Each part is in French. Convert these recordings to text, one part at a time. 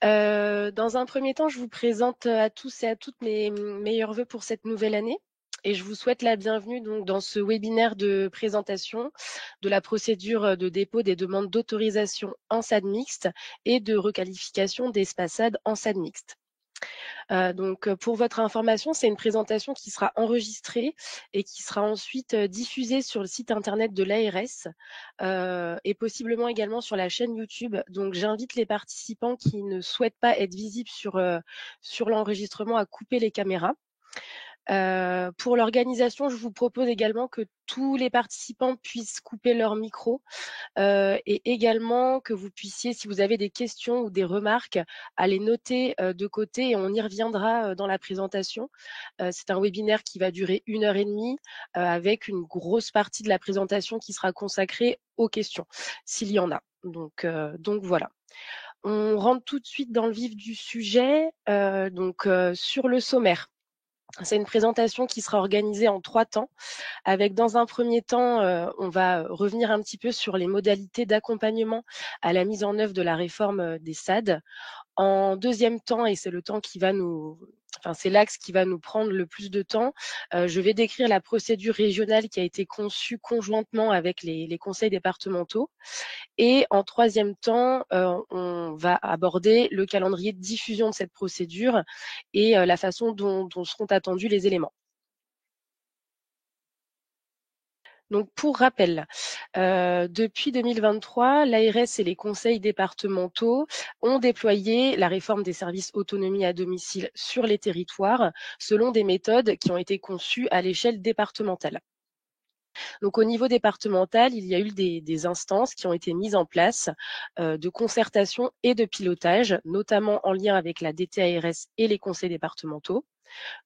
Dans un premier temps, je vous présente, à tous et à toutes mes meilleurs vœux pour cette nouvelle année et je vous souhaite la bienvenue donc dans ce webinaire de présentation de la procédure, de dépôt des demandes d'autorisation en SAD mixte et de requalification d'espace SAD en SAD mixte. Pour votre information, c'est une présentation qui sera enregistrée et qui sera ensuite, diffusée sur le site internet de l'ARS, et possiblement également sur la chaîne YouTube. Donc j'invite les participants qui ne souhaitent pas être visibles sur l'enregistrement à couper les caméras. Pour l'organisation, je vous propose également que tous les participants puissent couper leur micro, et également que vous puissiez, si vous avez des questions ou des remarques, à les noter, de côté et on y reviendra, dans la présentation. C'est un webinaire qui va durer 1 heure et demie, avec une grosse partie de la présentation qui sera consacrée aux questions, s'il y en a. Donc voilà. On rentre tout de suite dans le vif du sujet, sur le sommaire. C'est une présentation qui sera organisée en 3 temps avec dans un premier temps, on va revenir un petit peu sur les modalités d'accompagnement à la mise en œuvre de la réforme, des SAD. En deuxième temps, et c'est le temps qui va nous enfin, c'est l'axe qui va nous prendre le plus de temps, je vais décrire la procédure régionale qui a été conçue conjointement avec les conseils départementaux. Et en troisième temps, on va aborder le calendrier de diffusion de cette procédure et la façon dont seront attendus les éléments. Donc pour rappel, depuis 2023, l'ARS et les conseils départementaux ont déployé la réforme des services autonomie à domicile sur les territoires selon des méthodes qui ont été conçues à l'échelle départementale. Donc au niveau départemental, il y a eu des instances qui ont été mises en place, de concertation et de pilotage, notamment en lien avec la DTARS et les conseils départementaux.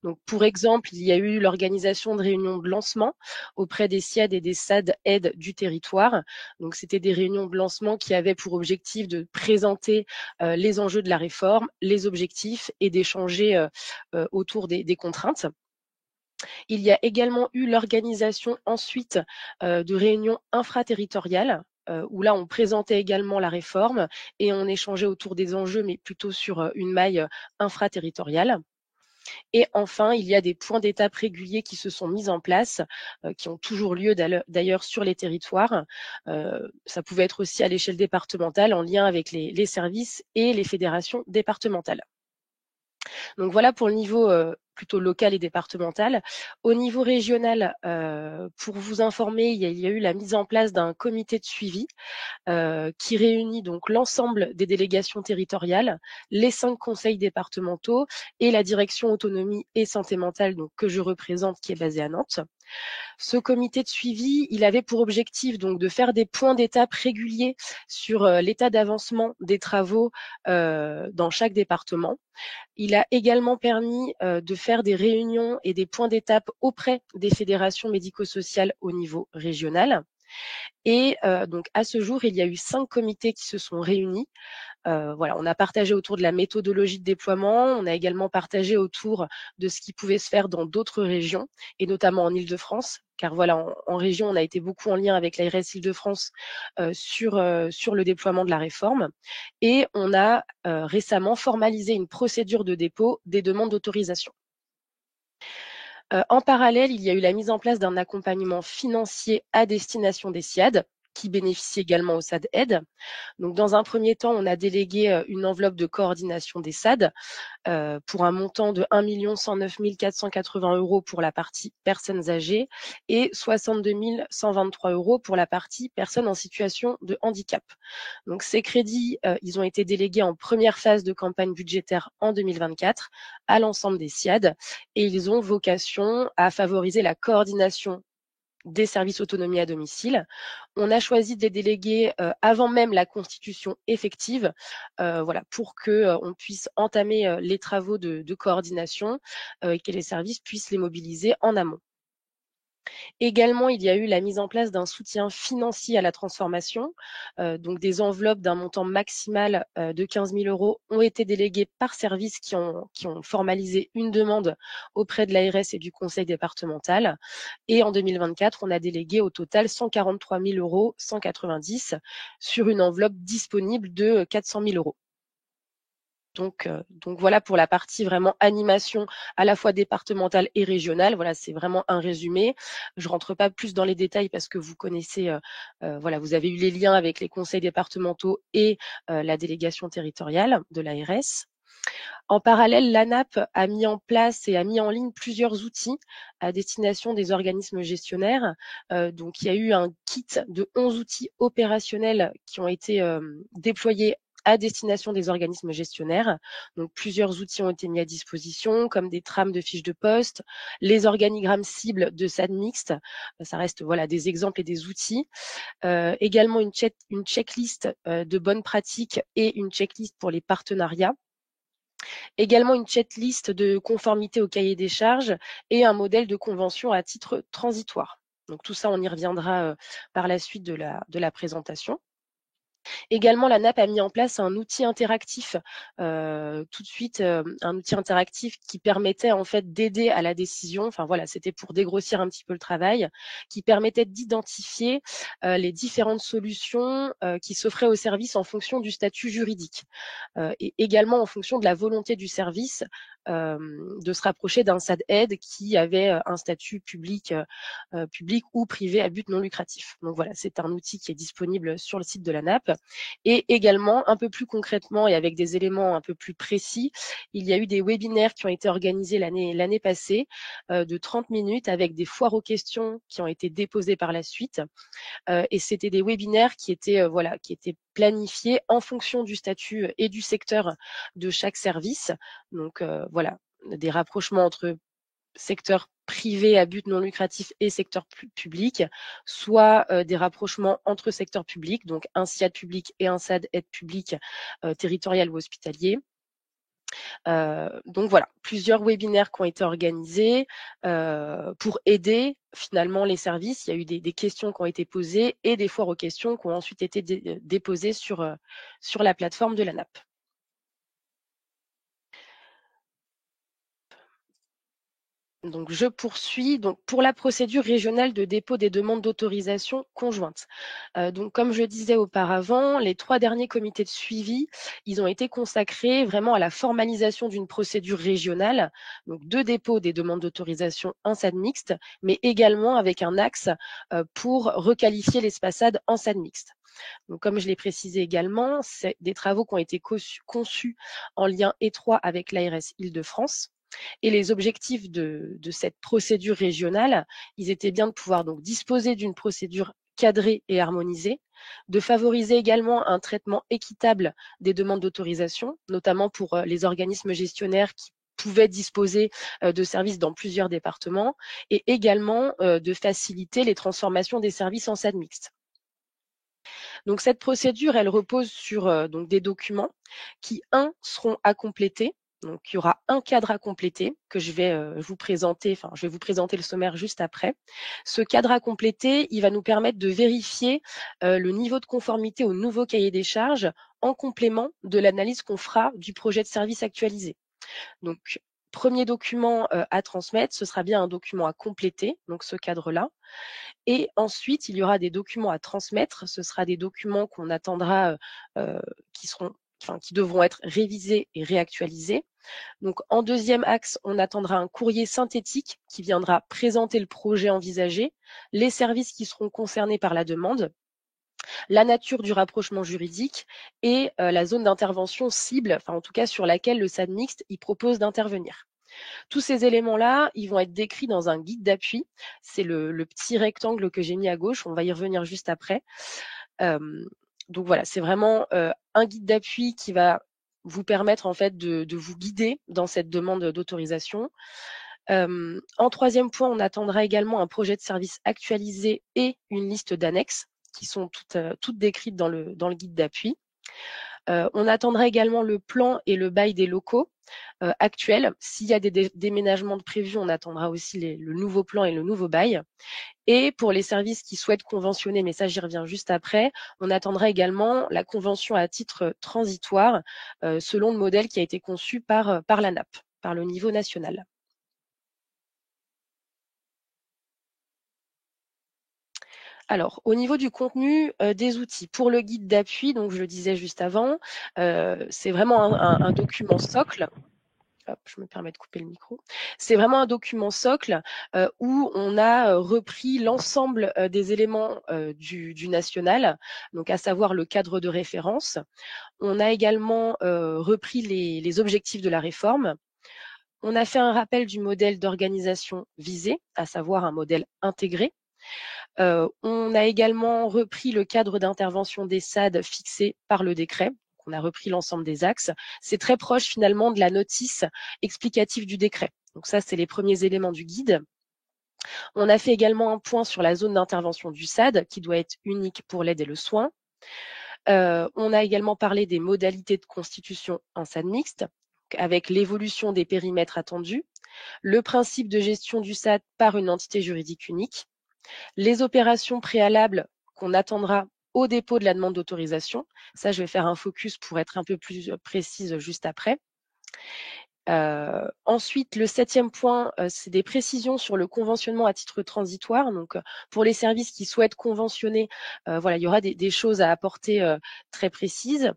Donc, pour exemple, il y a eu l'organisation de réunions de lancement auprès des SIAD et des SAD aides du territoire. Donc, c'était des réunions de lancement qui avaient pour objectif de présenter les enjeux de la réforme, les objectifs et d'échanger autour des contraintes. Il y a également eu l'organisation ensuite de réunions infraterritoriales où là, on présentait également la réforme et on échangeait autour des enjeux, mais plutôt sur une maille infraterritoriale. Et enfin, il y a des points d'étape réguliers qui se sont mis en place, qui ont toujours lieu d'ailleurs sur les territoires. Ça pouvait être aussi à l'échelle départementale en lien avec les services et les fédérations départementales. Donc voilà pour le niveau plutôt local et départemental. Au niveau régional, pour vous informer, il y a eu la mise en place d'un comité de suivi qui réunit donc l'ensemble des délégations territoriales, les 5 conseils départementaux et la direction autonomie et santé mentale donc, que je représente qui est basée à Nantes. Ce comité de suivi, il avait pour objectif donc de faire des points d'étape réguliers sur l'état d'avancement des travaux dans chaque département. Il a également permis de faire des réunions et des points d'étape auprès des fédérations médico-sociales au niveau régional. Et donc à ce jour, il y a eu 5 comités qui se sont réunis. Voilà, on a partagé autour de la méthodologie de déploiement, on a également partagé autour de ce qui pouvait se faire dans d'autres régions et notamment en Île-de-France, car voilà, en région, on a été beaucoup en lien avec l'ARS Île-de-France, sur le déploiement de la réforme et on a, récemment formalisé une procédure de dépôt des demandes d'autorisation. En parallèle, il y a eu la mise en place d'un accompagnement financier à destination des SIAD, qui bénéficient également aux SAD Aide. Donc, dans un premier temps, on a délégué une enveloppe de coordination des SAD pour un montant de 1 109 480 € pour la partie personnes âgées et 62 123 € pour la partie personnes en situation de handicap. Donc, ces crédits, ils ont été délégués en première phase de campagne budgétaire en 2024 à l'ensemble des SIAD et ils ont vocation à favoriser la coordination des services autonomie à domicile. On a choisi de les déléguer avant même la constitution effective, voilà, pour que on puisse entamer les travaux de coordination et que les services puissent les mobiliser en amont. Également, il y a eu la mise en place d'un soutien financier à la transformation. Donc des enveloppes d'un montant maximal de 15 000 € ont été déléguées par service qui ont formalisé une demande auprès de l'ARS et du conseil départemental. Et en 2024, on a délégué au total 143 190 € sur une enveloppe disponible de 400 000 €. Donc voilà pour la partie vraiment animation à la fois départementale et régionale. Voilà, c'est vraiment un résumé. Je rentre pas plus dans les détails parce que vous connaissez, voilà, vous avez eu les liens avec les conseils départementaux et la délégation territoriale de l'ARS. En parallèle, l'ANAP a mis en place et a mis en ligne plusieurs outils à destination des organismes gestionnaires. Donc, il y a eu un kit de 11 outils opérationnels qui ont été déployés à destination des organismes gestionnaires. Donc, plusieurs outils ont été mis à disposition, comme des trames de fiches de poste, les organigrammes cibles de SAD mixte. Ça reste voilà des exemples et des outils. Également une checklist de bonnes pratiques et une checklist pour les partenariats. Également une checklist de conformité au cahier des charges et un modèle de convention à titre transitoire. Donc tout ça, on y reviendra par la suite de la présentation. Également, la NAP a mis en place un outil interactif, tout de suite, un outil interactif qui permettait en fait d'aider à la décision. Enfin voilà, c'était pour dégrossir un petit peu le travail, qui permettait d'identifier les différentes solutions qui s'offraient au service en fonction du statut juridique et également en fonction de la volonté du service de se rapprocher d'un SAD-aide qui avait un statut public ou privé à but non lucratif. Donc voilà, c'est un outil qui est disponible sur le site de la NAP. Et également, un peu plus concrètement et avec des éléments un peu plus précis, il y a eu des webinaires qui ont été organisés l'année passée de 30 minutes avec des foires aux questions qui ont été déposées par la suite. Et c'était des webinaires qui étaient qui étaient planifiés en fonction du statut et du secteur de chaque service. Donc voilà, des rapprochements entre secteur privé à but non lucratif et secteur public, soit des rapprochements entre secteurs publics, donc un SIAD public et un SAD aide publique territorial ou hospitalier. Donc voilà, plusieurs webinaires qui ont été organisés pour aider finalement les services. Il y a eu des questions qui ont été posées et des foires aux questions qui ont ensuite été déposées sur la plateforme de la NAP. Donc, je poursuis. Donc, pour la procédure régionale de dépôt des demandes d'autorisation conjointe. Donc, comme je disais auparavant, les 3 derniers comités de suivi, ils ont été consacrés vraiment à la formalisation d'une procédure régionale, donc de dépôt des demandes d'autorisation en SAD mixte, mais également avec un axe pour requalifier l'espacade en SAD mixte. Donc, comme je l'ai précisé également, c'est des travaux qui ont été conçus en lien étroit avec l'ARS Île-de-France. Et les objectifs de cette procédure régionale, ils étaient bien de pouvoir donc disposer d'une procédure cadrée et harmonisée, de favoriser également un traitement équitable des demandes d'autorisation, notamment pour les organismes gestionnaires qui pouvaient disposer de services dans plusieurs départements, et également de faciliter les transformations des services en SAD mixte. Donc cette procédure, elle repose sur donc des documents qui, seront à compléter. Donc il y aura un cadre à compléter que je vais vous présenter, enfin je vais vous présenter le sommaire juste après. Ce cadre à compléter, il va nous permettre de vérifier le niveau de conformité au nouveau cahier des charges en complément de l'analyse qu'on fera du projet de service actualisé. Donc premier document à transmettre, ce sera bien un document à compléter, donc ce cadre-là. Et ensuite, il y aura des documents à transmettre. Ce sera des documents qu'on attendra, qui devront être révisés et réactualisés. Donc, en deuxième axe, on attendra un courrier synthétique qui viendra présenter le projet envisagé, les services qui seront concernés par la demande, la nature du rapprochement juridique et la zone d'intervention cible, enfin en tout cas sur laquelle le SAD mixte y propose d'intervenir. Tous ces éléments-là, ils vont être décrits dans un guide d'appui. C'est le petit rectangle que j'ai mis à gauche. On va y revenir juste après. Donc voilà, c'est vraiment un guide d'appui qui va vous permettre en fait de vous guider dans cette demande d'autorisation. En troisième point, on attendra également un projet de service actualisé et une liste d'annexes qui sont toutes décrites dans le guide d'appui. On attendra également le plan et le bail des locaux actuels. S'il y a des déménagements de prévus, on attendra aussi le nouveau plan et le nouveau bail. Et pour les services qui souhaitent conventionner, mais ça j'y reviens juste après, on attendra également la convention à titre transitoire selon le modèle qui a été conçu par la NAP, par le niveau national. Alors, au niveau du contenu, des outils. Pour le guide d'appui, donc je le disais juste avant, c'est vraiment un document socle. Hop, je me permets de couper le micro. C'est vraiment un document socle, où on a, repris l'ensemble, des éléments, du national, donc à savoir le cadre de référence. On a également, repris les objectifs de la réforme. On a fait un rappel du modèle d'organisation visé, à savoir un modèle intégré. On a également repris le cadre d'intervention des SAD fixé par le décret. On a repris l'ensemble des axes. C'est très proche finalement de la notice explicative du décret. Donc ça, c'est les premiers éléments du guide. On a fait également un point sur la zone d'intervention du SAD qui doit être unique pour l'aide et le soin. On a également parlé des modalités de constitution en SAD mixte avec l'évolution des périmètres attendus, le principe de gestion du SAD par une entité juridique unique, les opérations préalables qu'on attendra au dépôt de la demande d'autorisation. Ça, je vais faire un focus pour être un peu plus précise juste après. Ensuite, le 7e point, c'est des précisions sur le conventionnement à titre transitoire. Donc, pour les services qui souhaitent conventionner, voilà, il y aura des choses à apporter très précises.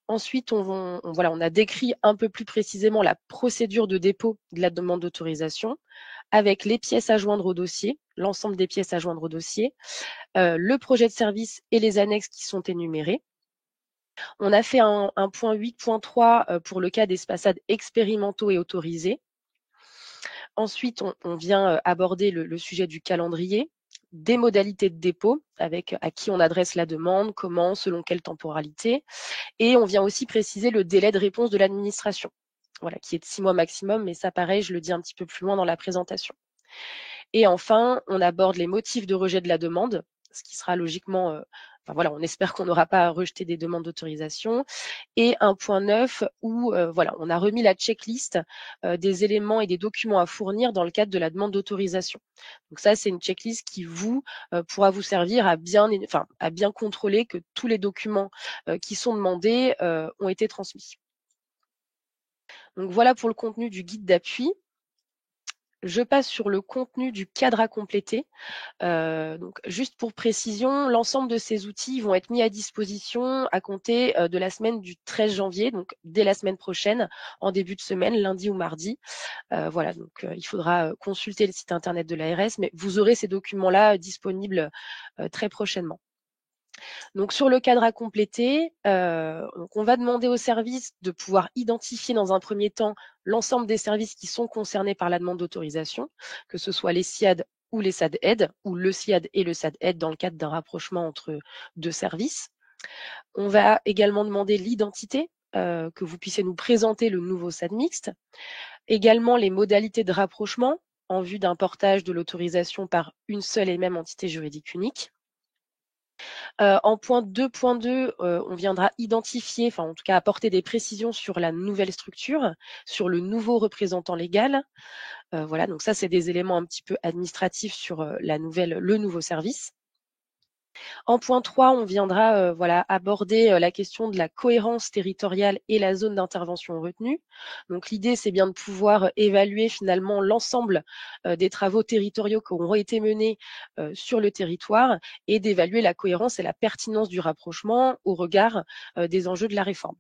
Ensuite, on a décrit un peu plus précisément la procédure de dépôt de la demande d'autorisation avec les pièces à joindre au dossier, l'ensemble des pièces à joindre au dossier, le projet de service et les annexes qui sont énumérés. On a fait un point 8.3 pour le cas des SPACAD expérimentaux et autorisés. Ensuite, on vient aborder le sujet du calendrier, des modalités de dépôt, avec à qui on adresse la demande, comment, selon quelle temporalité. Et on vient aussi préciser le délai de réponse de l'administration, voilà, qui est de 6 mois maximum, mais ça, pareil, je le dis un petit peu plus loin dans la présentation. Et enfin, on aborde les motifs de rejet de la demande, ce qui sera logiquement, enfin voilà, on espère qu'on n'aura pas à rejeter des demandes d'autorisation. Et un point 9 où voilà, on a remis la checklist des éléments et des documents à fournir dans le cadre de la demande d'autorisation. Donc ça, c'est une checklist qui pourra vous servir à bien contrôler que tous les documents qui sont demandés ont été transmis. Donc voilà pour le contenu du guide d'appui. Je passe sur le contenu du cadre à compléter. Donc juste pour précision, l'ensemble de ces outils vont être mis à disposition à compter de la semaine du 13 janvier, donc dès la semaine prochaine, en début de semaine, lundi ou mardi. Voilà, donc il faudra consulter le site internet de l'ARS, mais vous aurez ces documents-là disponibles très prochainement. Donc sur le cadre à compléter, donc on va demander aux services de pouvoir identifier dans un premier temps l'ensemble des services qui sont concernés par la demande d'autorisation, que ce soit les SIAD ou les SAD-Aid, ou le SIAD et le SAD-Aid dans le cadre d'un rapprochement entre deux services. On va également demander l'identité, que vous puissiez nous présenter le nouveau SAD mixte. Également les modalités de rapprochement en vue d'un portage de l'autorisation par une seule et même entité juridique unique. En point 2.2, on viendra identifier, enfin en tout cas apporter des précisions sur la nouvelle structure, sur le nouveau représentant légal. Voilà, donc ça c'est des éléments un petit peu administratifs sur le nouveau service. En point 3, on viendra voilà, aborder la question de la cohérence territoriale et la zone d'intervention retenue. Donc l'idée, c'est bien de pouvoir évaluer finalement l'ensemble des travaux territoriaux qui auront été menés sur le territoire et d'évaluer la cohérence et la pertinence du rapprochement au regard des enjeux de la réforme.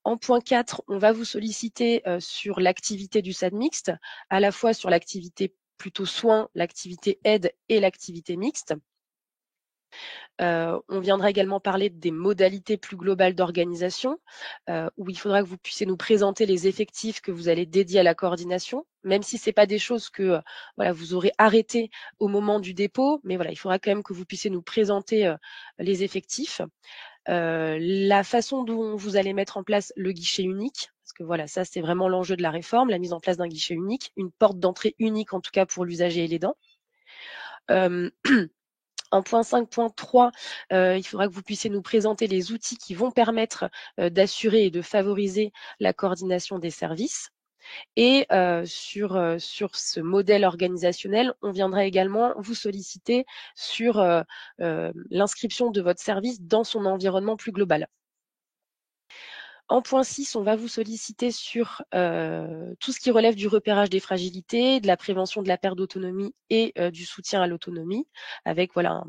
En point 4, on va vous solliciter sur l'activité du SAD mixte, à la fois sur l'activité plutôt soins, l'activité aide et l'activité mixte. On viendra également parler des modalités plus globales d'organisation, où il faudra que vous puissiez nous présenter les effectifs que vous allez dédier à la coordination, même si c'est pas des choses que voilà, vous aurez arrêtées au moment du dépôt, mais voilà, il faudra quand même que vous puissiez nous présenter les effectifs. La façon dont vous allez mettre en place le guichet unique, parce que voilà, ça c'est vraiment l'enjeu de la réforme, la mise en place d'un guichet unique, une porte d'entrée unique en tout cas pour l'usager et l'aidant. En point 5.3, il faudra que vous puissiez nous présenter les outils qui vont permettre d'assurer et de favoriser la coordination des services. Et sur ce modèle organisationnel, on viendra également vous solliciter sur l'inscription de votre service dans son environnement plus global. En point 6, on va vous solliciter sur tout ce qui relève du repérage des fragilités, de la prévention de la perte d'autonomie et du soutien à l'autonomie. Avec voilà,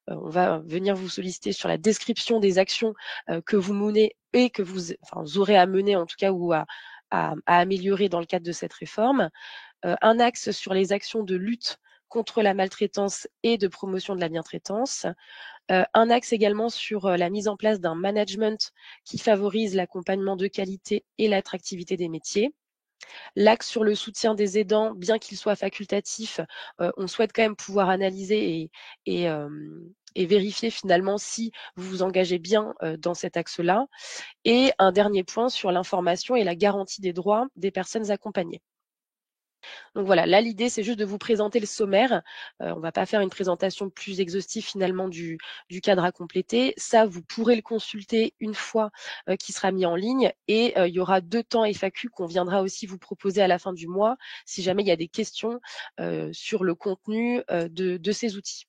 on va venir vous solliciter sur la description des actions que vous menez et que vous aurez à mener en tout cas ou à améliorer dans le cadre de cette réforme. Un axe sur les actions de lutte contre la maltraitance et de promotion de la bientraitance. Un axe également sur la mise en place d'un management qui favorise l'accompagnement de qualité et l'attractivité des métiers. L'axe sur le soutien des aidants, bien qu'il soit facultatif, on souhaite quand même pouvoir analyser et vérifier finalement si vous vous engagez bien dans cet axe-là. Et un dernier point sur l'information et la garantie des droits des personnes accompagnées. Donc voilà, là l'idée c'est juste de vous présenter le sommaire. On va pas faire une présentation plus exhaustive finalement du cadre à compléter. Ça, vous pourrez le consulter une fois qu'il sera mis en ligne et il y aura 2 temps FAQ qu'on viendra aussi vous proposer à la fin du mois si jamais il y a des questions sur le contenu de ces outils.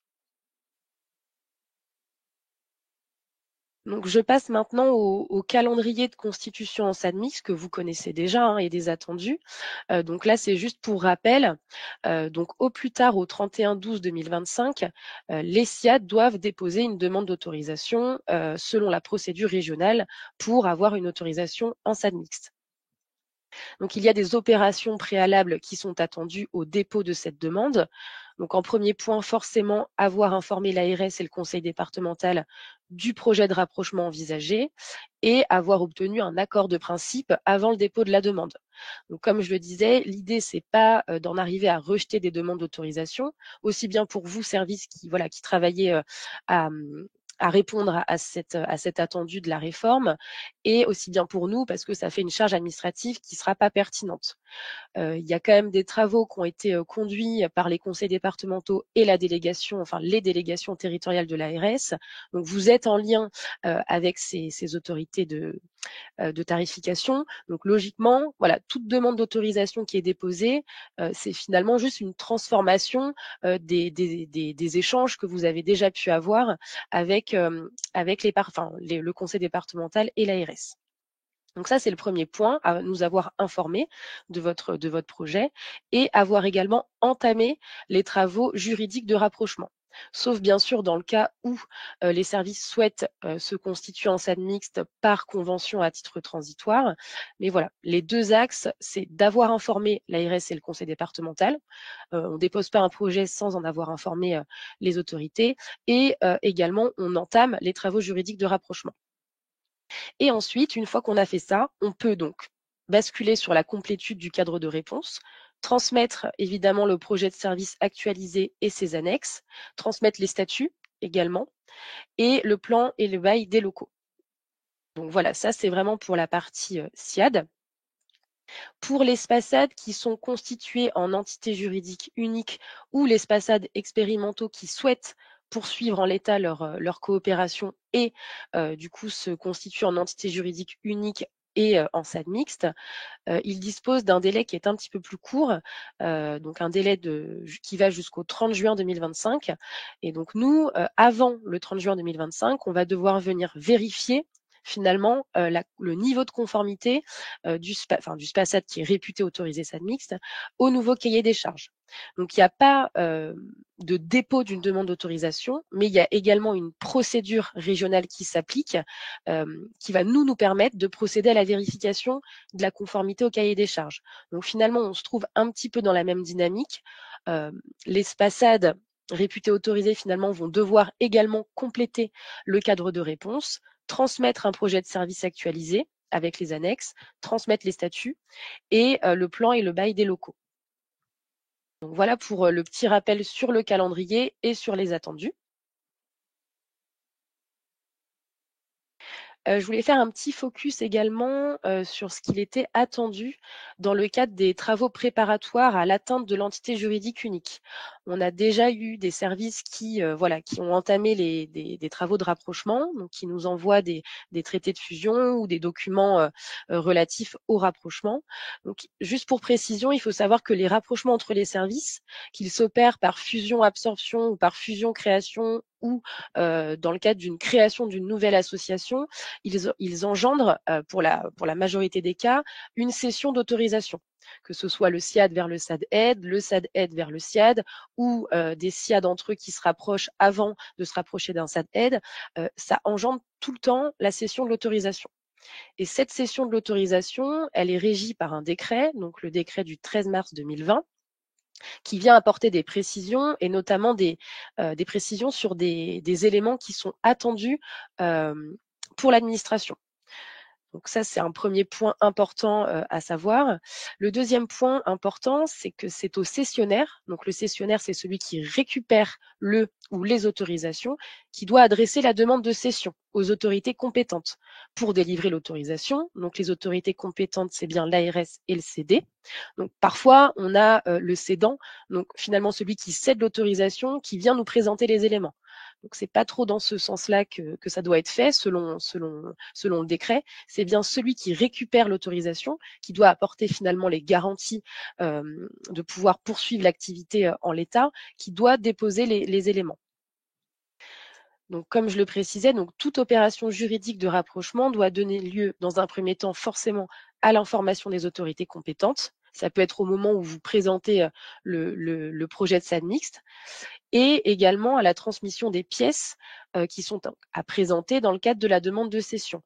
Donc je passe maintenant au calendrier de constitution en SADMIX que vous connaissez déjà et des attendus. Donc là, c'est juste pour rappel, donc au plus tard au 31/12/2025, les SIAD doivent déposer une demande d'autorisation, selon la procédure régionale pour avoir une autorisation en SADMIX. Donc il y a des opérations préalables qui sont attendues au dépôt de cette demande. Donc en premier point, forcément, avoir informé l'ARS et le conseil départemental du projet de rapprochement envisagé et avoir obtenu un accord de principe avant le dépôt de la demande. Donc comme je le disais, l'idée c'est pas d'en arriver à rejeter des demandes d'autorisation, aussi bien pour vous services qui travaillez à, à répondre à cette attendue de la réforme et aussi bien pour nous parce que ça fait une charge administrative qui sera pas pertinente. Il y a quand même des travaux qui ont été conduits par les conseils départementaux et la délégation, enfin les délégations territoriales de l'ARS. Donc vous êtes en lien avec ces autorités de tarification. Donc logiquement, voilà, toute demande d'autorisation qui est déposée, c'est finalement juste une transformation des échanges que vous avez déjà pu avoir avec le conseil départemental et l'ARS. Donc ça, c'est le premier point, à nous avoir informés de votre projet et avoir également entamé les travaux juridiques de rapprochement. Sauf bien sûr dans le cas où les services souhaitent se constituer en SAD mixte par convention à titre transitoire. Mais voilà, les 2 axes, c'est d'avoir informé l'ARS et le conseil départemental. On ne dépose pas un projet sans en avoir informé les autorités. Et également, on entame les travaux juridiques de rapprochement. Et ensuite, une fois qu'on a fait ça, on peut donc basculer sur la complétude du cadre de réponse, transmettre évidemment le projet de service actualisé et ses annexes, transmettre les statuts également, et le plan et le bail des locaux. Donc voilà, ça c'est vraiment pour la partie SIAD. Pour les SPACAD qui sont constitués en entités juridiques uniques ou les SPACAD expérimentaux qui souhaitent poursuivre en l'état leur coopération et du coup se constituer en entité juridique unique et en SAD mixte, ils disposent d'un délai qui est un petit peu plus court, donc un délai qui va jusqu'au 30 juin 2025. Et donc nous, avant le 30 juin 2025, on va devoir venir vérifier finalement le niveau de conformité du SPACAD qui est réputé autorisé SAD mixte au nouveau cahier des charges. Donc il n'y a pas de dépôt d'une demande d'autorisation, mais il y a également une procédure régionale qui s'applique, qui va nous permettre de procéder à la vérification de la conformité au cahier des charges. Donc finalement, on se trouve un petit peu dans la même dynamique. Les SPACAD réputés autorisés finalement vont devoir également compléter le cadre de réponse, transmettre un projet de service actualisé avec les annexes, transmettre les statuts et le plan et le bail des locaux. Donc voilà pour le petit rappel sur le calendrier et sur les attendus. Je voulais faire un petit focus également sur ce qu'il était attendu dans le cadre des travaux préparatoires à l'atteinte de l'entité juridique unique. On a déjà eu des services qui ont entamé des travaux de rapprochement, donc qui nous envoient des traités de fusion ou des documents relatifs au rapprochement. Donc juste pour précision, il faut savoir que les rapprochements entre les services, qu'ils s'opèrent par fusion-absorption ou par fusion-création ou dans le cadre d'une création d'une nouvelle association, ils engendrent, pour la majorité des cas, une cession d'autorisation, que ce soit le SIAD vers le SAD-Aide, le SAD-Aide vers le SIAD, ou des SIAD entre eux qui se rapprochent avant de se rapprocher d'un SAD-Aide, ça engendre tout le temps la cession de l'autorisation. Et cette cession de l'autorisation, elle est régie par un décret, donc le décret du 13 mars 2020, qui vient apporter des précisions et notamment des précisions sur des éléments qui sont attendus pour l'administration. Donc ça, c'est un premier point important à savoir. Le deuxième point important, c'est que c'est au cessionnaire, donc le cessionnaire, c'est celui qui récupère le ou les autorisations, qui doit adresser la demande de cession aux autorités compétentes pour délivrer l'autorisation. Donc les autorités compétentes, c'est bien l'ARS et le CD. Donc parfois, on a le cédant, donc finalement celui qui cède l'autorisation, qui vient nous présenter les éléments. Donc c'est pas trop dans ce sens-là que ça doit être fait selon le décret. C'est bien celui qui récupère l'autorisation qui doit apporter finalement les garanties de pouvoir poursuivre l'activité en l'état, qui doit déposer les éléments. Donc, comme je le précisais, donc toute opération juridique de rapprochement doit donner lieu, dans un premier temps, forcément à l'information des autorités compétentes. Ça peut être au moment où vous présentez le projet de SAD mixte, et également à la transmission des pièces qui sont à présenter dans le cadre de la demande de cession.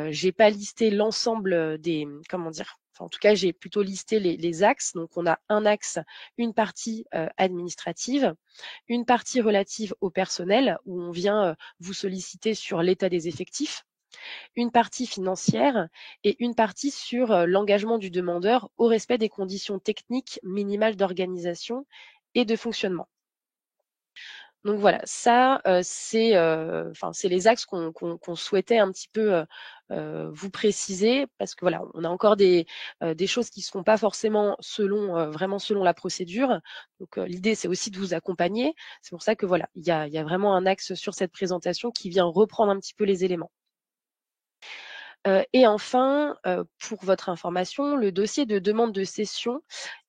J'ai pas listé l'ensemble des, comment dire, enfin, en tout cas, j'ai plutôt listé les axes. Donc, on a un axe, une partie administrative, une partie relative au personnel, où on vient vous solliciter sur l'état des effectifs, une partie financière et une partie sur l'engagement du demandeur au respect des conditions techniques minimales d'organisation et de fonctionnement. Donc voilà, ça, c'est les axes qu'on souhaitait un petit peu vous préciser, parce que voilà, on a encore des choses qui ne seront pas forcément vraiment selon la procédure. Donc l'idée, c'est aussi de vous accompagner. C'est pour ça que voilà, il y a vraiment un axe sur cette présentation qui vient reprendre un petit peu les éléments. Et enfin, pour votre information, le dossier de demande de cession,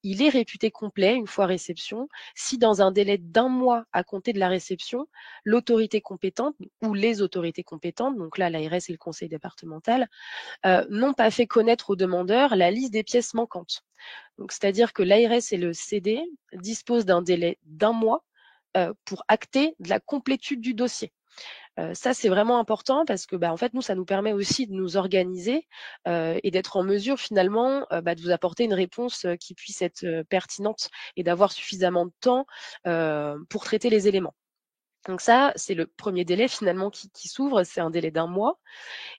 il est réputé complet une fois réception, si dans un délai d'1 mois à compter de la réception, l'autorité compétente ou les autorités compétentes, donc là l'ARS et le conseil départemental, n'ont pas fait connaître au demandeur la liste des pièces manquantes. Donc c'est-à-dire que l'ARS et le CD disposent d'un délai d'1 mois, pour acter de la complétude du dossier. Ça, c'est vraiment important parce que, en fait, nous, ça nous permet aussi de nous organiser et d'être en mesure finalement, de vous apporter une réponse qui puisse être pertinente et d'avoir suffisamment de temps pour traiter les éléments. Donc ça, c'est le premier délai finalement qui s'ouvre, c'est un délai d'1 mois.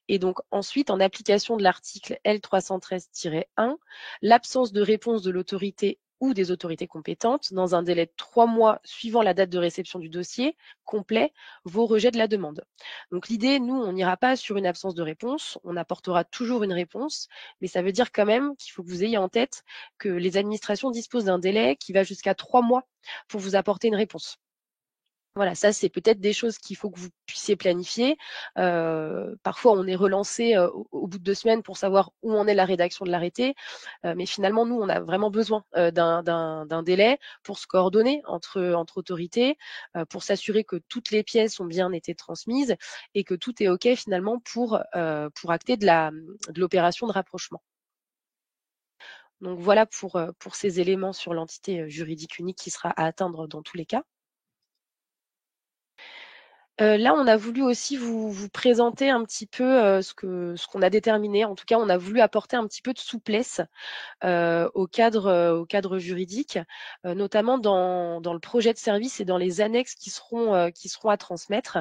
Et donc ensuite, en application de l'article L313-1, l'absence de réponse de l'autorité ou des autorités compétentes dans un délai de 3 mois suivant la date de réception du dossier complet vaut rejet de la demande. Donc l'idée, nous, on n'ira pas sur une absence de réponse, on apportera toujours une réponse, mais ça veut dire quand même qu'il faut que vous ayez en tête que les administrations disposent d'un délai qui va jusqu'à 3 mois pour vous apporter une réponse. Voilà, ça, c'est peut-être des choses qu'il faut que vous puissiez planifier. Parfois, on est relancé au bout de 2 semaines pour savoir où en est la rédaction de l'arrêté. Mais finalement, nous, on a vraiment besoin d'un délai pour se coordonner entre autorités, pour s'assurer que toutes les pièces ont bien été transmises et que tout est OK finalement pour acter de l'opération de rapprochement. Donc voilà pour ces éléments sur l'entité juridique unique qui sera à atteindre dans tous les cas. Là, on a voulu aussi vous présenter un petit peu, ce qu'on a déterminé. En tout cas, on a voulu apporter un petit peu de souplesse, au cadre juridique, notamment dans le projet de service et dans les annexes qui seront à transmettre.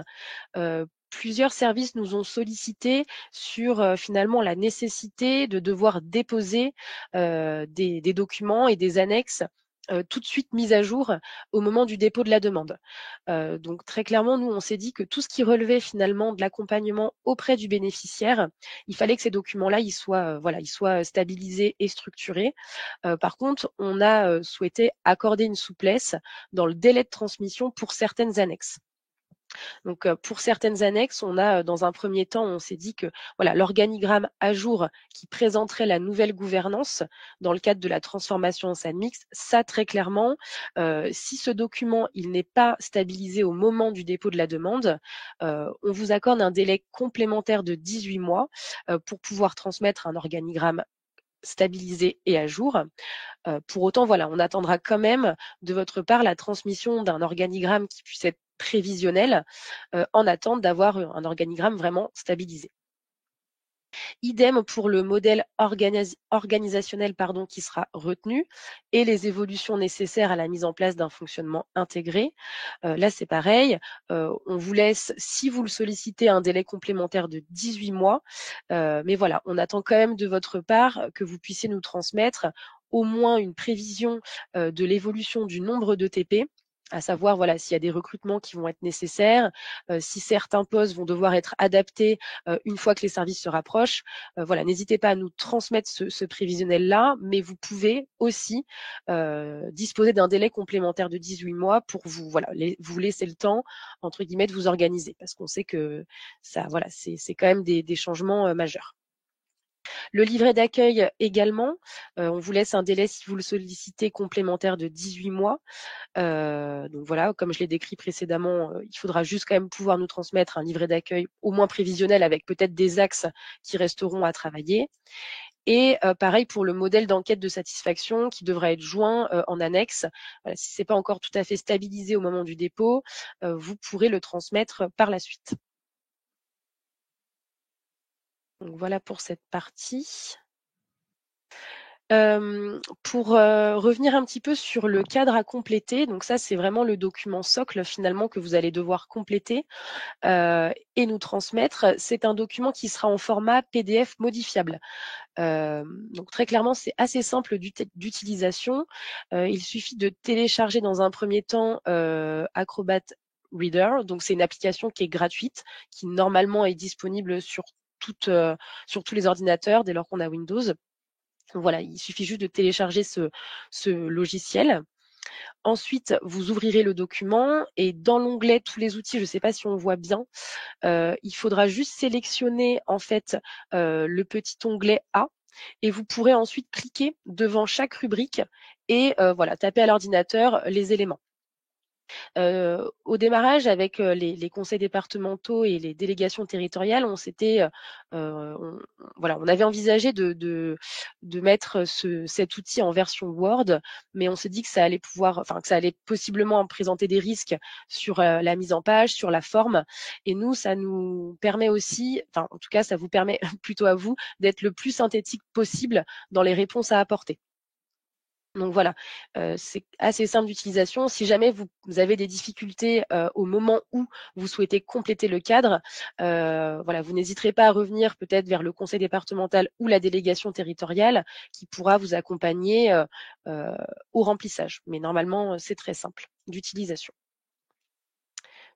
Plusieurs services nous ont sollicités sur, finalement la nécessité de devoir déposer, des documents et des annexes, tout de suite mis à jour au moment du dépôt de la demande. Donc très clairement, nous, on s'est dit que tout ce qui relevait finalement de l'accompagnement auprès du bénéficiaire, il fallait que ces documents-là, ils soient stabilisés et structurés. Par contre, on a souhaité accorder une souplesse dans le délai de transmission pour certaines annexes. Donc, pour certaines annexes, on a, dans un premier temps, on s'est dit que voilà, l'organigramme à jour qui présenterait la nouvelle gouvernance dans le cadre de la transformation en SAD mixte, ça très clairement, si ce document, il n'est pas stabilisé au moment du dépôt de la demande, on vous accorde un délai complémentaire de 18 mois, pour pouvoir transmettre un organigramme stabilisé et à jour. Pour autant, voilà, on attendra quand même de votre part la transmission d'un organigramme qui puisse être prévisionnel, en attente d'avoir, un organigramme vraiment stabilisé. Idem pour le modèle organisationnel pardon, qui sera retenu et les évolutions nécessaires à la mise en place d'un fonctionnement intégré. Là, c'est pareil, on vous laisse, si vous le sollicitez, un délai complémentaire de 18 mois. Mais voilà, on attend quand même de votre part que vous puissiez nous transmettre au moins une prévision, de l'évolution du nombre d'ETP, à savoir, voilà, s'il y a des recrutements qui vont être nécessaires, si certains postes vont devoir être adaptés, une fois que les services se rapprochent. Voilà, n'hésitez pas à nous transmettre ce prévisionnel-là, mais vous pouvez aussi disposer d'un délai complémentaire de 18 mois pour vous, voilà, vous laisser le temps, entre guillemets, de vous organiser, parce qu'on sait que ça, voilà, c'est quand même des changements majeurs. Le livret d'accueil également, on vous laisse un délai si vous le sollicitez complémentaire de 18 mois. Donc voilà, comme je l'ai décrit précédemment, il faudra juste quand même pouvoir nous transmettre un livret d'accueil au moins prévisionnel avec peut-être des axes qui resteront à travailler. Et pareil pour le modèle d'enquête de satisfaction qui devra être joint, en annexe. Voilà, si c'est pas encore tout à fait stabilisé au moment du dépôt, vous pourrez le transmettre par la suite. Donc voilà pour cette partie. Pour, revenir un petit peu sur le cadre à compléter, donc ça, c'est vraiment le document socle finalement que vous allez devoir compléter, et nous transmettre. C'est un document qui sera en format PDF modifiable. Donc très clairement, c'est assez simple d'utilisation. Il suffit de télécharger dans un premier temps, Acrobat Reader. Donc c'est une application qui est gratuite, qui normalement est disponible sur sur tous les ordinateurs dès lors qu'on a Windows. Voilà, il suffit juste de télécharger ce logiciel. Ensuite, vous ouvrirez le document et dans l'onglet tous les outils, je ne sais pas si on voit bien, il faudra juste sélectionner en fait, le petit onglet A et vous pourrez ensuite cliquer devant chaque rubrique et voilà, taper à l'ordinateur les éléments. Au démarrage avec, les conseils départementaux et les délégations territoriales, on s'était, on voilà, on avait envisagé de mettre cet outil en version Word, mais on s'est dit que ça allait pouvoir enfin, que ça allait possiblement présenter des risques sur, la mise en page, sur la forme et nous, ça nous permet aussi enfin, en tout cas, ça vous permet plutôt à vous d'être le plus synthétique possible dans les réponses à apporter. Donc voilà, c'est assez simple d'utilisation. Si jamais vous avez des difficultés, au moment où vous souhaitez compléter le cadre, voilà, vous n'hésiterez pas à revenir peut-être vers le conseil départemental ou la délégation territoriale qui pourra vous accompagner, heu, au remplissage. Mais normalement, c'est très simple d'utilisation.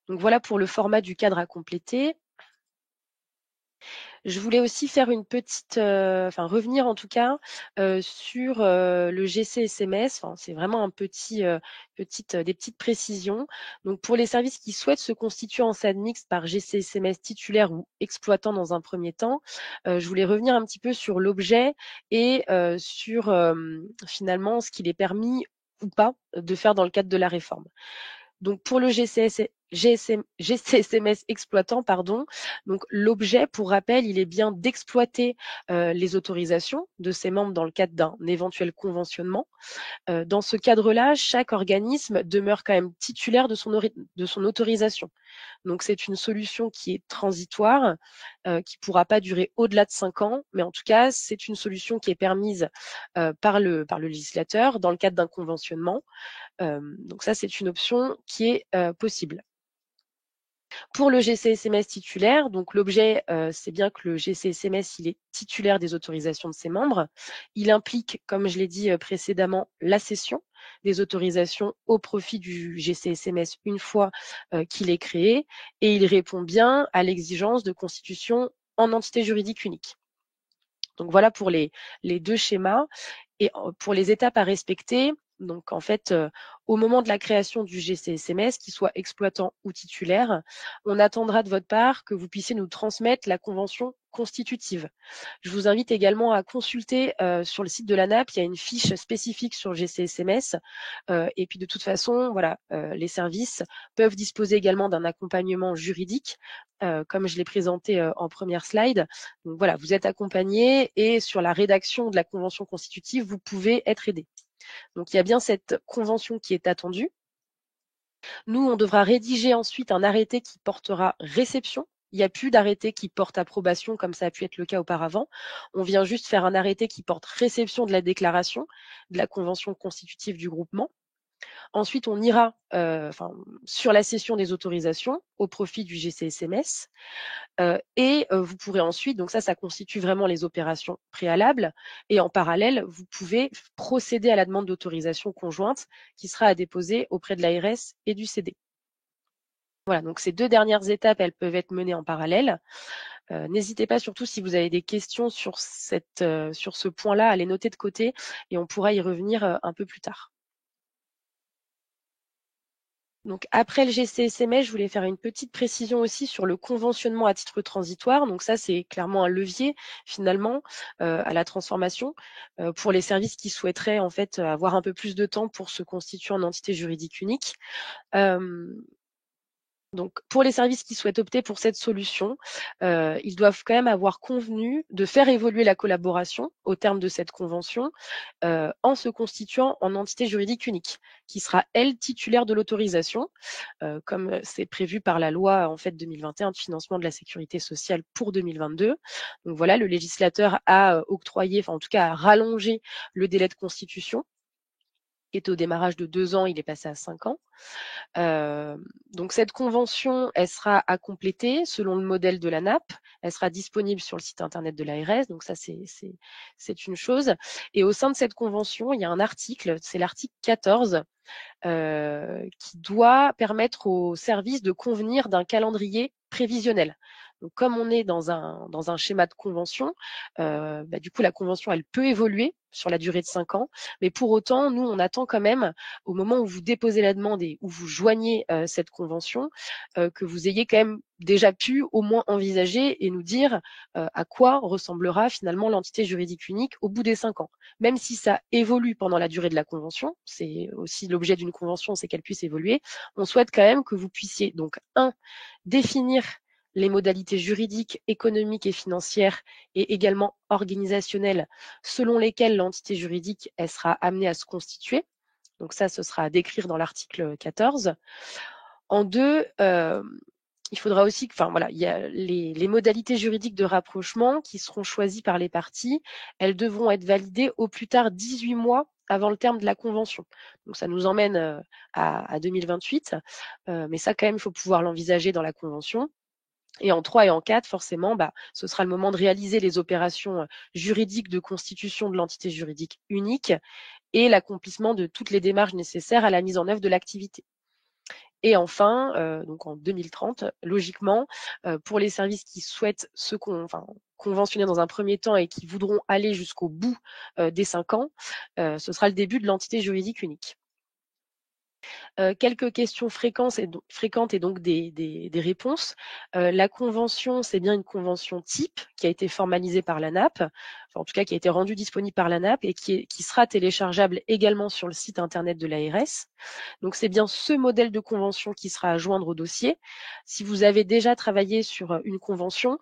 Donc voilà pour le format du cadre à compléter. Je voulais aussi faire une petite, enfin revenir en tout cas, sur, le GCSMS. Enfin, c'est vraiment un petit, des petites précisions. Donc pour les services qui souhaitent se constituer en SAD mixte par GCSMS titulaire ou exploitant dans un premier temps, je voulais revenir un petit peu sur l'objet et sur, finalement ce qu'il est permis ou pas de faire dans le cadre de la réforme. Donc pour le GCSMS exploitant, pardon, donc l'objet, pour rappel, il est bien d'exploiter, les autorisations de ses membres dans le cadre d'un éventuel conventionnement. Dans ce cadre-là, chaque organisme demeure quand même titulaire de son autorisation. Donc c'est une solution qui est transitoire, qui pourra pas durer au-delà de 5 ans, mais en tout cas, c'est une solution qui est permise, par le législateur dans le cadre d'un conventionnement. Donc ça, c'est une option qui est, possible. Pour le GCSMS titulaire, donc l'objet, c'est bien que le GCSMS, il est titulaire des autorisations de ses membres. Il implique, comme je l'ai dit, précédemment, la cession des autorisations au profit du GCSMS une fois, qu'il est créé et il répond bien à l'exigence de constitution en entité juridique unique. Donc voilà pour les 2 schémas et pour les étapes à respecter, Donc en fait, au moment de la création du GCSMS, qu'il soit exploitant ou titulaire, on attendra de votre part que vous puissiez nous transmettre la convention constitutive. Je vous invite également à consulter, sur le site de l'ANAP, il y a une fiche spécifique sur le GCSMS, et puis de toute façon, voilà, les services peuvent disposer également d'un accompagnement juridique, comme je l'ai présenté, en première slide. Donc voilà, vous êtes accompagnés et sur la rédaction de la convention constitutive, vous pouvez être aidés. Donc il y a bien cette convention qui est attendue. Nous, on devra rédiger ensuite un arrêté qui portera réception. Il n'y a plus d'arrêté qui porte approbation comme ça a pu être le cas auparavant. On vient juste faire un arrêté qui porte réception de la déclaration de la convention constitutive du groupement. Ensuite, on ira sur la cession des autorisations au profit du GCSMS. Vous pourrez ensuite, donc ça constitue vraiment les opérations préalables. Et en parallèle, vous pouvez procéder à la demande d'autorisation conjointe qui sera à déposer auprès de l'ARS et du CD. Voilà, donc ces 2 dernières étapes, elles peuvent être menées en parallèle. N'hésitez pas, surtout si vous avez des questions sur ce point-là, à les noter de côté et on pourra y revenir un peu plus tard. Donc après le GCSMS, je voulais faire une petite précision aussi sur le conventionnement à titre transitoire. Donc ça, c'est clairement un levier finalement à la transformation pour les services qui souhaiteraient en fait avoir un peu plus de temps pour se constituer en entité juridique unique. Donc, pour les services qui souhaitent opter pour cette solution, ils doivent quand même avoir convenu de faire évoluer la collaboration au terme de cette convention en se constituant en entité juridique unique, qui sera, elle, titulaire de l'autorisation, comme c'est prévu par la loi en fait 2021 de financement de la sécurité sociale pour 2022. Donc voilà, le législateur a octroyé, enfin en tout cas a rallongé le délai de constitution, qui était au démarrage de 2 ans, il est passé à 5 ans. Donc cette convention, elle sera à compléter selon le modèle de la NAP. Elle sera disponible sur le site internet de l'ARS. Donc ça, c'est une chose. Et au sein de cette convention, il y a un article, c'est l'article 14, qui doit permettre aux services de convenir d'un calendrier prévisionnel. Donc, comme on est dans un schéma de convention, du coup, la convention, elle peut évoluer sur la durée de 5 ans, mais pour autant, nous, on attend quand même, au moment où vous déposez la demande et où vous joignez cette convention, que vous ayez quand même déjà pu au moins envisager et nous dire à quoi ressemblera finalement l'entité juridique unique au bout des 5 ans. Même si ça évolue pendant la durée de la convention, c'est aussi l'objet d'une convention, c'est qu'elle puisse évoluer, on souhaite quand même que vous puissiez donc, définir les modalités juridiques, économiques et financières et également organisationnelles selon lesquelles l'entité juridique elle sera amenée à se constituer. Donc ça, ce sera à décrire dans l'article 14. En 2, il faudra aussi il y a les modalités juridiques de rapprochement qui seront choisies par les parties. Elles devront être validées au plus tard 18 mois avant le terme de la convention. Donc ça nous emmène à 2028, mais ça quand même, il faut pouvoir l'envisager dans la convention. Et en 3 et en 4, forcément, ce sera le moment de réaliser les opérations juridiques de constitution de l'entité juridique unique et l'accomplissement de toutes les démarches nécessaires à la mise en œuvre de l'activité. Et enfin, donc en 2030, logiquement, pour les services qui souhaitent se conventionner dans un premier temps et qui voudront aller jusqu'au bout des 5 ans, ce sera le début de l'entité juridique unique. Quelques questions fréquentes et donc des réponses. La convention, c'est bien une convention type qui a été formalisée par l'ANAP, en tout cas qui a été rendue disponible par l'ANAP et qui sera téléchargeable également sur le site internet de l'ARS. Donc c'est bien ce modèle de convention qui sera à joindre au dossier. Si vous avez déjà travaillé sur une convention,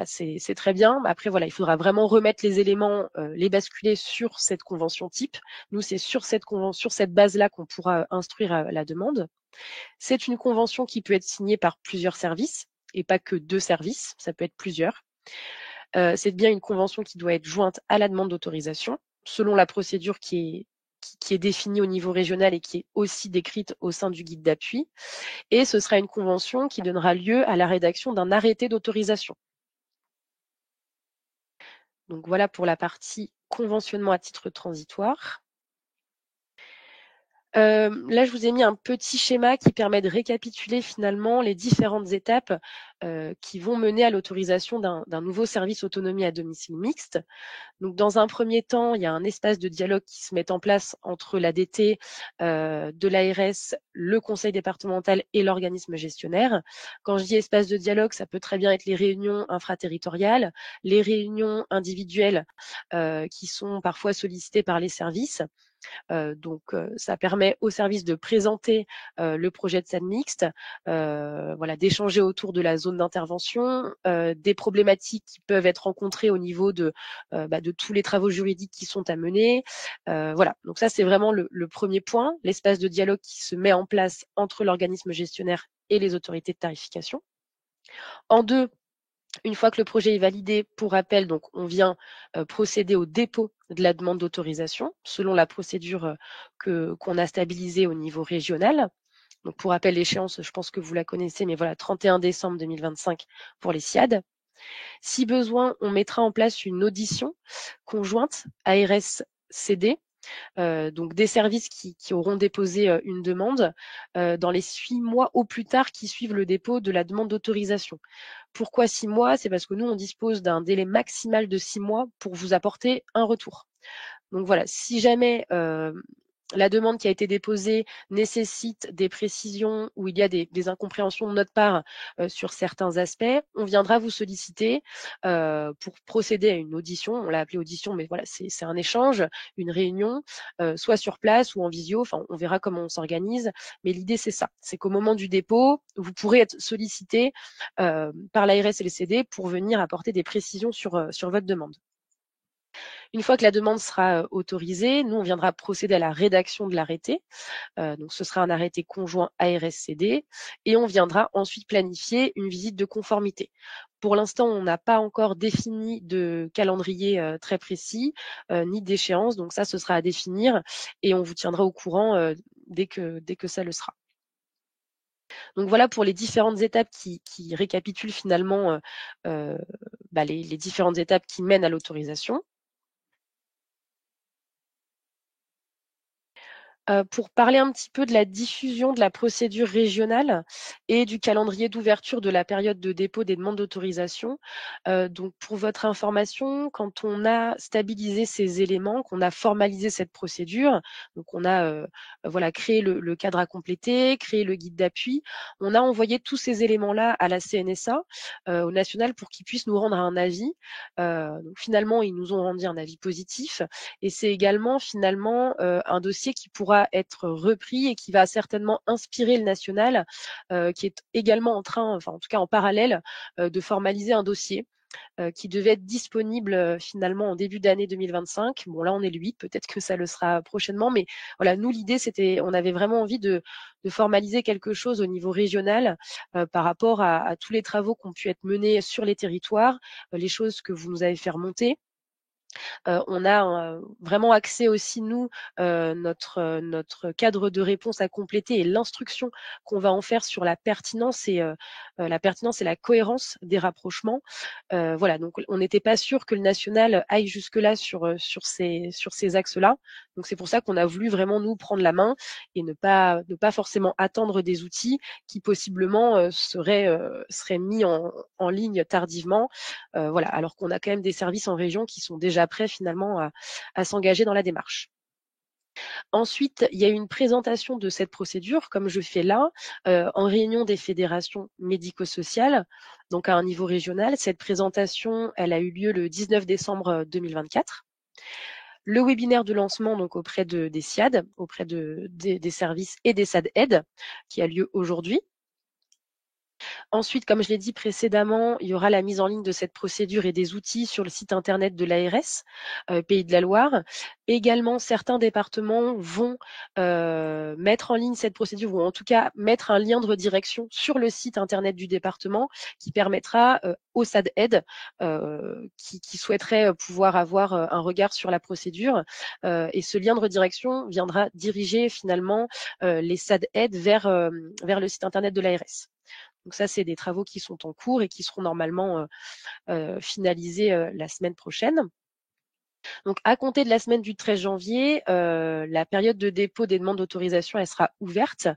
c'est très bien. Après voilà, il faudra vraiment remettre les éléments, les basculer sur cette convention type. Nous, c'est sur cette base-là qu'on pourra instruire la demande. C'est une convention qui peut être signée par plusieurs services et pas que 2 services, ça peut être plusieurs. C'est bien une convention qui doit être jointe à la demande d'autorisation selon la procédure qui est définie au niveau régional et qui est aussi décrite au sein du guide d'appui. Et ce sera une convention qui donnera lieu à la rédaction d'un arrêté d'autorisation. Donc voilà pour la partie conventionnement à titre transitoire. Là, je vous ai mis un petit schéma qui permet de récapituler finalement les différentes étapes qui vont mener à l'autorisation d'un nouveau service autonomie à domicile mixte. Donc, dans un premier temps, il y a un espace de dialogue qui se met en place entre l'ADT, de l'ARS, le conseil départemental et l'organisme gestionnaire. Quand je dis espace de dialogue, ça peut très bien être les réunions infraterritoriales, les réunions individuelles, qui sont parfois sollicitées par les services. Ça permet aux services de présenter le projet de scène mixte, voilà, d'échanger autour de la zone d'intervention, des problématiques qui peuvent être rencontrées au niveau de tous les travaux juridiques qui sont à mener. Voilà, donc ça c'est vraiment le premier point, l'espace de dialogue qui se met en place entre l'organisme gestionnaire et les autorités de tarification. En deux, une fois que le projet est validé, pour rappel, donc on vient procéder au dépôt de la demande d'autorisation selon la procédure qu'on a stabilisée au niveau régional. Donc pour rappel, l'échéance, je pense que vous la connaissez, mais voilà, 31 décembre 2025 pour les SIAD. Si besoin, on mettra en place une audition conjointe ARS-CD, donc des services qui auront déposé une demande dans les 6 mois au plus tard qui suivent le dépôt de la demande d'autorisation. Pourquoi 6 mois? C'est parce que nous, on dispose d'un délai maximal de 6 mois pour vous apporter un retour. Donc voilà, si jamais la demande qui a été déposée nécessite des précisions ou il y a des incompréhensions de notre part sur certains aspects, on viendra vous solliciter pour procéder à une audition. On l'a appelée audition, mais voilà, c'est un échange, une réunion, soit sur place ou en visio. Enfin, on verra comment on s'organise. Mais l'idée, c'est ça. C'est qu'au moment du dépôt, vous pourrez être sollicité par l'ARS et les CD pour venir apporter des précisions sur votre demande. Une fois que la demande sera autorisée, nous, on viendra procéder à la rédaction de l'arrêté. Donc, ce sera un arrêté conjoint ARS-CD et on viendra ensuite planifier une visite de conformité. Pour l'instant, on n'a pas encore défini de calendrier très précis, ni d'échéance. Donc ça, ce sera à définir et on vous tiendra au courant dès que ça le sera. Donc voilà pour les différentes étapes qui récapitulent finalement les différentes étapes qui mènent à l'autorisation. Pour parler un petit peu de la diffusion de la procédure régionale et du calendrier d'ouverture de la période de dépôt des demandes d'autorisation. Donc pour votre information, quand on a stabilisé ces éléments, qu'on a formalisé cette procédure, donc on a, voilà, créé le cadre à compléter, créé le guide d'appui, on a envoyé tous ces éléments-là à la CNSA, au national pour qu'ils puissent nous rendre un avis. Donc finalement, ils nous ont rendu un avis positif et c'est également finalement, un dossier qui pourra être repris et qui va certainement inspirer le national, qui est également en train, enfin en tout cas en parallèle, de formaliser un dossier, qui devait être disponible, finalement en début d'année 2025. Bon là on est le 8, peut-être que ça le sera prochainement, mais voilà, nous l'idée c'était on avait vraiment envie de formaliser quelque chose au niveau régional, par rapport à tous les travaux qui ont pu être menés sur les territoires, les choses que vous nous avez fait remonter. On a vraiment axé aussi nous, notre cadre de réponse à compléter et l'instruction qu'on va en faire sur la pertinence et la cohérence des rapprochements. Voilà, donc on n'était pas sûr que le national aille jusque-là sur ces axes-là. Donc c'est pour ça qu'on a voulu vraiment nous prendre la main et ne pas forcément attendre des outils qui possiblement seraient mis en ligne tardivement. Voilà, alors qu'on a quand même des services en région qui sont déjà prêts finalement à s'engager dans la démarche. Ensuite, il y a eu une présentation de cette procédure, comme je fais là, en réunion des fédérations médico-sociales, donc à un niveau régional. Cette présentation, elle a eu lieu le 19 décembre 2024. Le webinaire de lancement donc auprès des SIAD, auprès des services et des SAD-Aid, qui a lieu aujourd'hui. Ensuite, comme je l'ai dit précédemment, il y aura la mise en ligne de cette procédure et des outils sur le site internet de l'ARS, Pays de la Loire. Également, certains départements vont mettre en ligne cette procédure ou en tout cas mettre un lien de redirection sur le site internet du département qui permettra aux SAD-Aid qui souhaiteraient pouvoir avoir un regard sur la procédure. Et ce lien de redirection viendra diriger finalement les SAD-Aid vers le site internet de l'ARS. Donc ça, c'est des travaux qui sont en cours et qui seront normalement finalisés la semaine prochaine. Donc à compter de la semaine du 13 janvier, la période de dépôt des demandes d'autorisation, elle sera ouverte.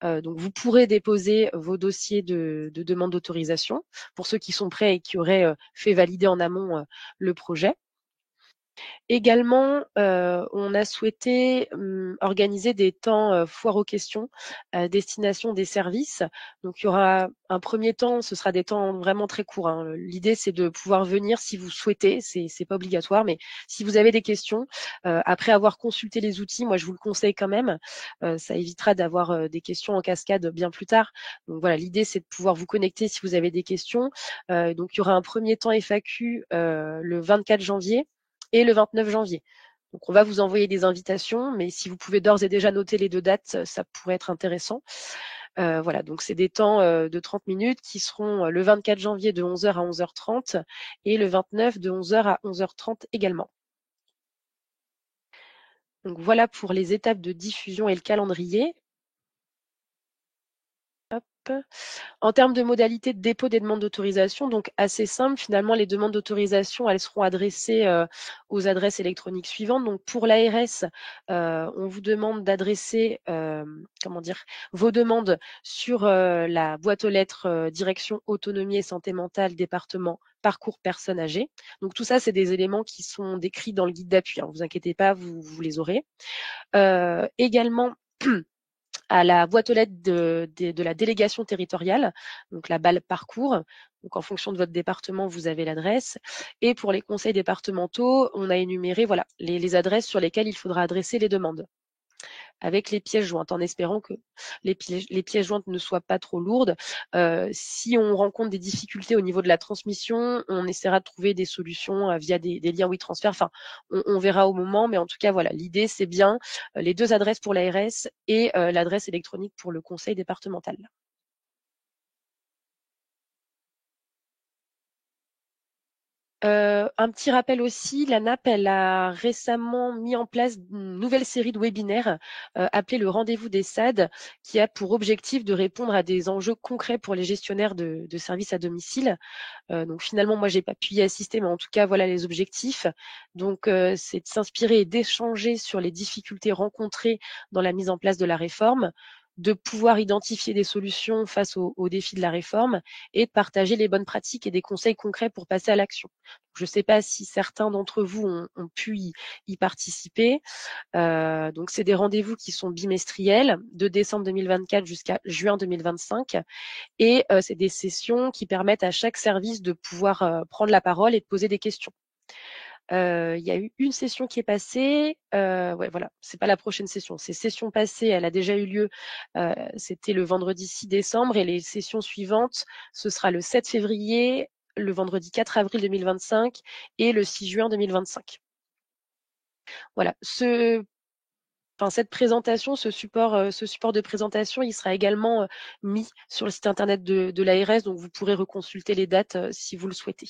Donc vous pourrez déposer vos dossiers de demande d'autorisation pour ceux qui sont prêts et qui auraient, fait valider en amont, le projet. Également, on a souhaité, organiser des temps, foire aux questions à destination des services. Donc il y aura un premier temps, ce sera des temps vraiment très courts, hein. L'idée, c'est de pouvoir venir si vous souhaitez, c'est pas obligatoire, mais si vous avez des questions, après avoir consulté les outils, moi je vous le conseille quand même, ça évitera d'avoir, des questions en cascade bien plus tard. Donc voilà, l'idée, c'est de pouvoir vous connecter si vous avez des questions. Donc il y aura un premier temps FAQ, le 24 janvier et le 29 janvier. Donc on va vous envoyer des invitations, mais si vous pouvez d'ores et déjà noter les 2 dates, ça pourrait être intéressant. Voilà, donc c'est des temps, de 30 minutes qui seront, le 24 janvier de 11 heures à 11h30 et le 29 de 11 heures à 11h30 également. Donc voilà pour les étapes de diffusion et le calendrier. Hop. En termes de modalités de dépôt des demandes d'autorisation, donc assez simple, finalement, les demandes d'autorisation, elles seront adressées aux adresses électroniques suivantes. Donc pour l'ARS, on vous demande d'adresser, comment dire, vos demandes sur la boîte aux lettres direction autonomie et santé mentale, département parcours personnes âgées. Donc tout ça, c'est des éléments qui sont décrits dans le guide d'appui, hein, vous inquiétez pas, vous les aurez. Également, à la boîte aux lettres de la délégation territoriale, donc la balle parcours. Donc en fonction de votre département, vous avez l'adresse. Et pour les conseils départementaux, on a énuméré voilà, les adresses sur lesquelles il faudra adresser les demandes avec les pièces jointes, en espérant que les pièces jointes ne soient pas trop lourdes. Si on rencontre des difficultés au niveau de la transmission, on essaiera de trouver des solutions via des liens WeTransfer. Enfin, on verra au moment, mais en tout cas, voilà, l'idée, c'est bien les 2 adresses pour l'ARS et l'adresse électronique pour le conseil départemental. Un petit rappel aussi, la NAP, elle a récemment mis en place une nouvelle série de webinaires, appelée le rendez-vous des SAD, qui a pour objectif de répondre à des enjeux concrets pour les gestionnaires de services à domicile. Donc finalement, moi, j'ai pas pu y assister, mais en tout cas, voilà les objectifs. Donc, c'est de s'inspirer et d'échanger sur les difficultés rencontrées dans la mise en place de la réforme, de pouvoir identifier des solutions face aux défis de la réforme et de partager les bonnes pratiques et des conseils concrets pour passer à l'action. Je ne sais pas si certains d'entre vous ont pu y participer. Donc, c'est des rendez-vous qui sont bimestriels, de décembre 2024 jusqu'à juin 2025. Et c'est des sessions qui permettent à chaque service de pouvoir prendre la parole et de poser des questions. Il y a eu une session qui est passée, ouais, voilà, c'est pas la prochaine session, c'est session passée, elle a déjà eu lieu, c'était le vendredi 6 décembre et les sessions suivantes, ce sera le 7 février, le vendredi 4 avril 2025 et le 6 juin 2025. Voilà, cette présentation, ce support de présentation, il sera également mis sur le site internet de l'ARS, donc vous pourrez reconsulter les dates si vous le souhaitez.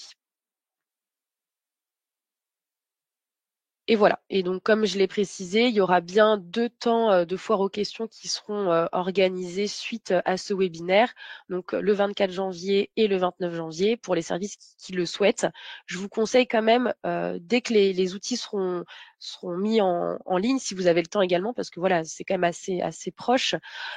Et voilà. Et donc, comme je l'ai précisé, il y aura bien 2 temps de foire aux questions qui seront organisés suite à ce webinaire. Donc, le 24 janvier et le 29 janvier pour les services qui le souhaitent. Je vous conseille quand même, dès que les outils seront mis en ligne, si vous avez le temps également, parce que voilà, c'est quand même assez proche,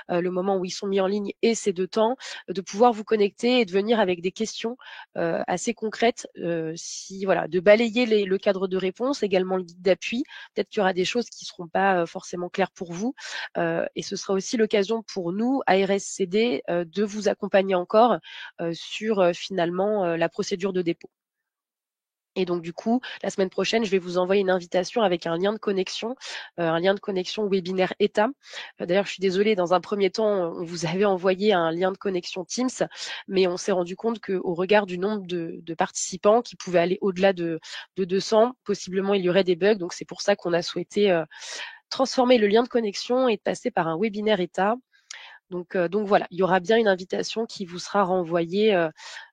le moment où ils sont mis en ligne et ces 2 temps, de pouvoir vous connecter et de venir avec des questions assez concrètes, si voilà, de balayer le cadre de réponse, également le guide d'appui. Peut-être qu'il y aura des choses qui seront pas forcément claires pour vous, et ce sera aussi l'occasion pour nous, ARSCD, de vous accompagner encore sur finalement la procédure de dépôt. Et donc du coup, la semaine prochaine, je vais vous envoyer une invitation avec un lien de connexion webinaire État. D'ailleurs, je suis désolée, dans un premier temps, on vous avait envoyé un lien de connexion Teams, mais on s'est rendu compte qu'au regard du nombre de participants qui pouvaient aller au-delà de 200, possiblement il y aurait des bugs. Donc c'est pour ça qu'on a souhaité transformer le lien de connexion et de passer par un webinaire État. Donc voilà, il y aura bien une invitation qui vous sera renvoyée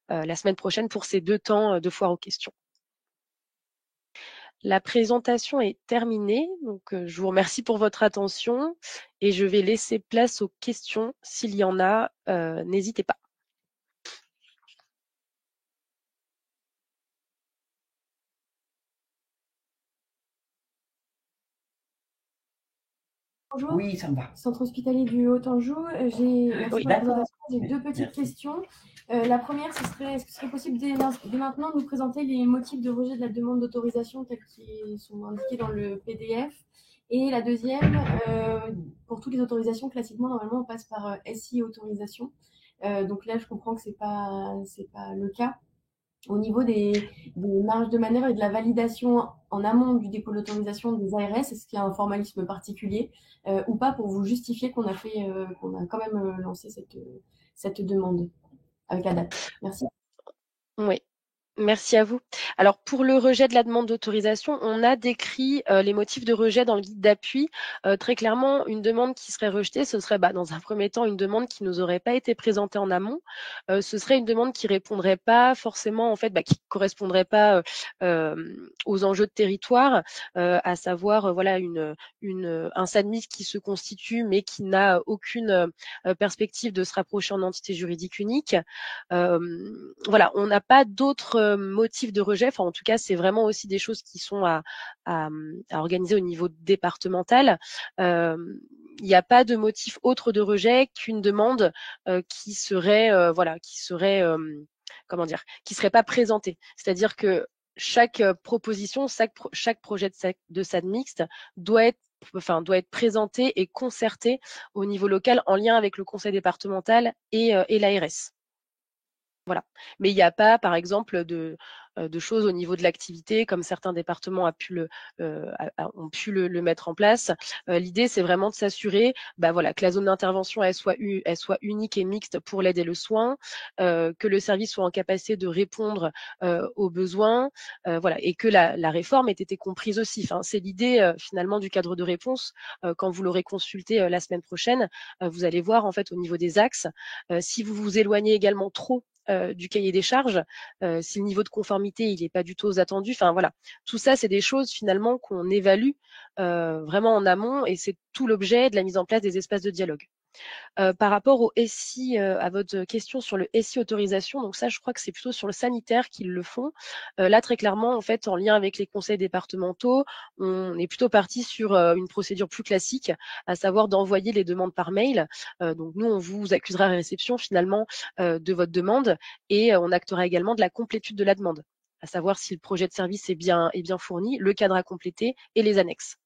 la semaine prochaine pour ces 2 temps de foire aux questions. La présentation est terminée, donc je vous remercie pour votre attention et je vais laisser place aux questions. S'il y en a, n'hésitez pas. Bonjour, Oui, ça me va. centre hospitalier du Haut-Anjou. Merci Oui. pour la D'accord. présentation. J'ai deux petites Merci. questions. La première, est-ce que ce serait possible dès maintenant de nous présenter les motifs de rejet de la demande d'autorisation tels qu'ils sont indiqués dans le PDF? Et la deuxième, pour toutes les autorisations, classiquement, normalement, on passe par SI autorisation. Donc là, je comprends que c'est pas le cas. Au niveau des marges de manœuvre et de la validation en amont du dépôt d'autorisation des ARS, est-ce qu'il y a un formalisme particulier ou pas pour vous justifier qu'on a quand même lancé cette demande avec la date? Merci. Oui. Merci à vous. Alors pour le rejet de la demande d'autorisation, on a décrit les motifs de rejet dans le guide d'appui. Très clairement, une demande qui serait rejetée, ce serait dans un premier temps une demande qui nous aurait pas été présentée en amont. Ce serait une demande qui répondrait pas forcément, en fait, qui correspondrait pas aux enjeux de territoire, à savoir voilà un SADMIS qui se constitue mais qui n'a aucune perspective de se rapprocher en entité juridique unique. Voilà, on n'a pas d'autres motifs de rejet. Enfin, en tout cas, c'est vraiment aussi des choses qui sont à organiser au niveau départemental. Euh, il n'y a pas de motif autre de rejet qu'une demande qui serait comment dire, qui serait pas présentée. C'est-à-dire que chaque proposition, chaque projet de SAD mixte doit être présenté et concerté au niveau local en lien avec le conseil départemental et l'ARS. Voilà. Mais il n'y a pas, par exemple, de choses au niveau de l'activité, comme certains départements ont pu le mettre en place. L'idée, c'est vraiment de s'assurer voilà, que la zone d'intervention elle soit unique et mixte pour l'aide et le soin, que le service soit en capacité de répondre aux besoins, voilà, et que la réforme ait été comprise aussi. Enfin, c'est l'idée finalement du cadre de réponse. Quand vous l'aurez consulté la semaine prochaine, vous allez voir en fait au niveau des axes, si vous vous éloignez également trop du cahier des charges, si le niveau de conformité il n'est pas du tout aux attendus. Enfin voilà, tout ça c'est des choses finalement qu'on évalue vraiment en amont et c'est tout l'objet de la mise en place des espaces de dialogue. Par rapport au SI, à votre question sur le SI autorisation, donc ça, je crois que c'est plutôt sur le sanitaire qu'ils le font. Là, très clairement, en fait, en lien avec les conseils départementaux, on est plutôt parti sur une procédure plus classique, à savoir d'envoyer les demandes par mail. Donc nous, on vous accusera à réception finalement de votre demande et on actera également de la complétude de la demande, à savoir si le projet de service est bien fourni, le cadre à compléter et les annexes.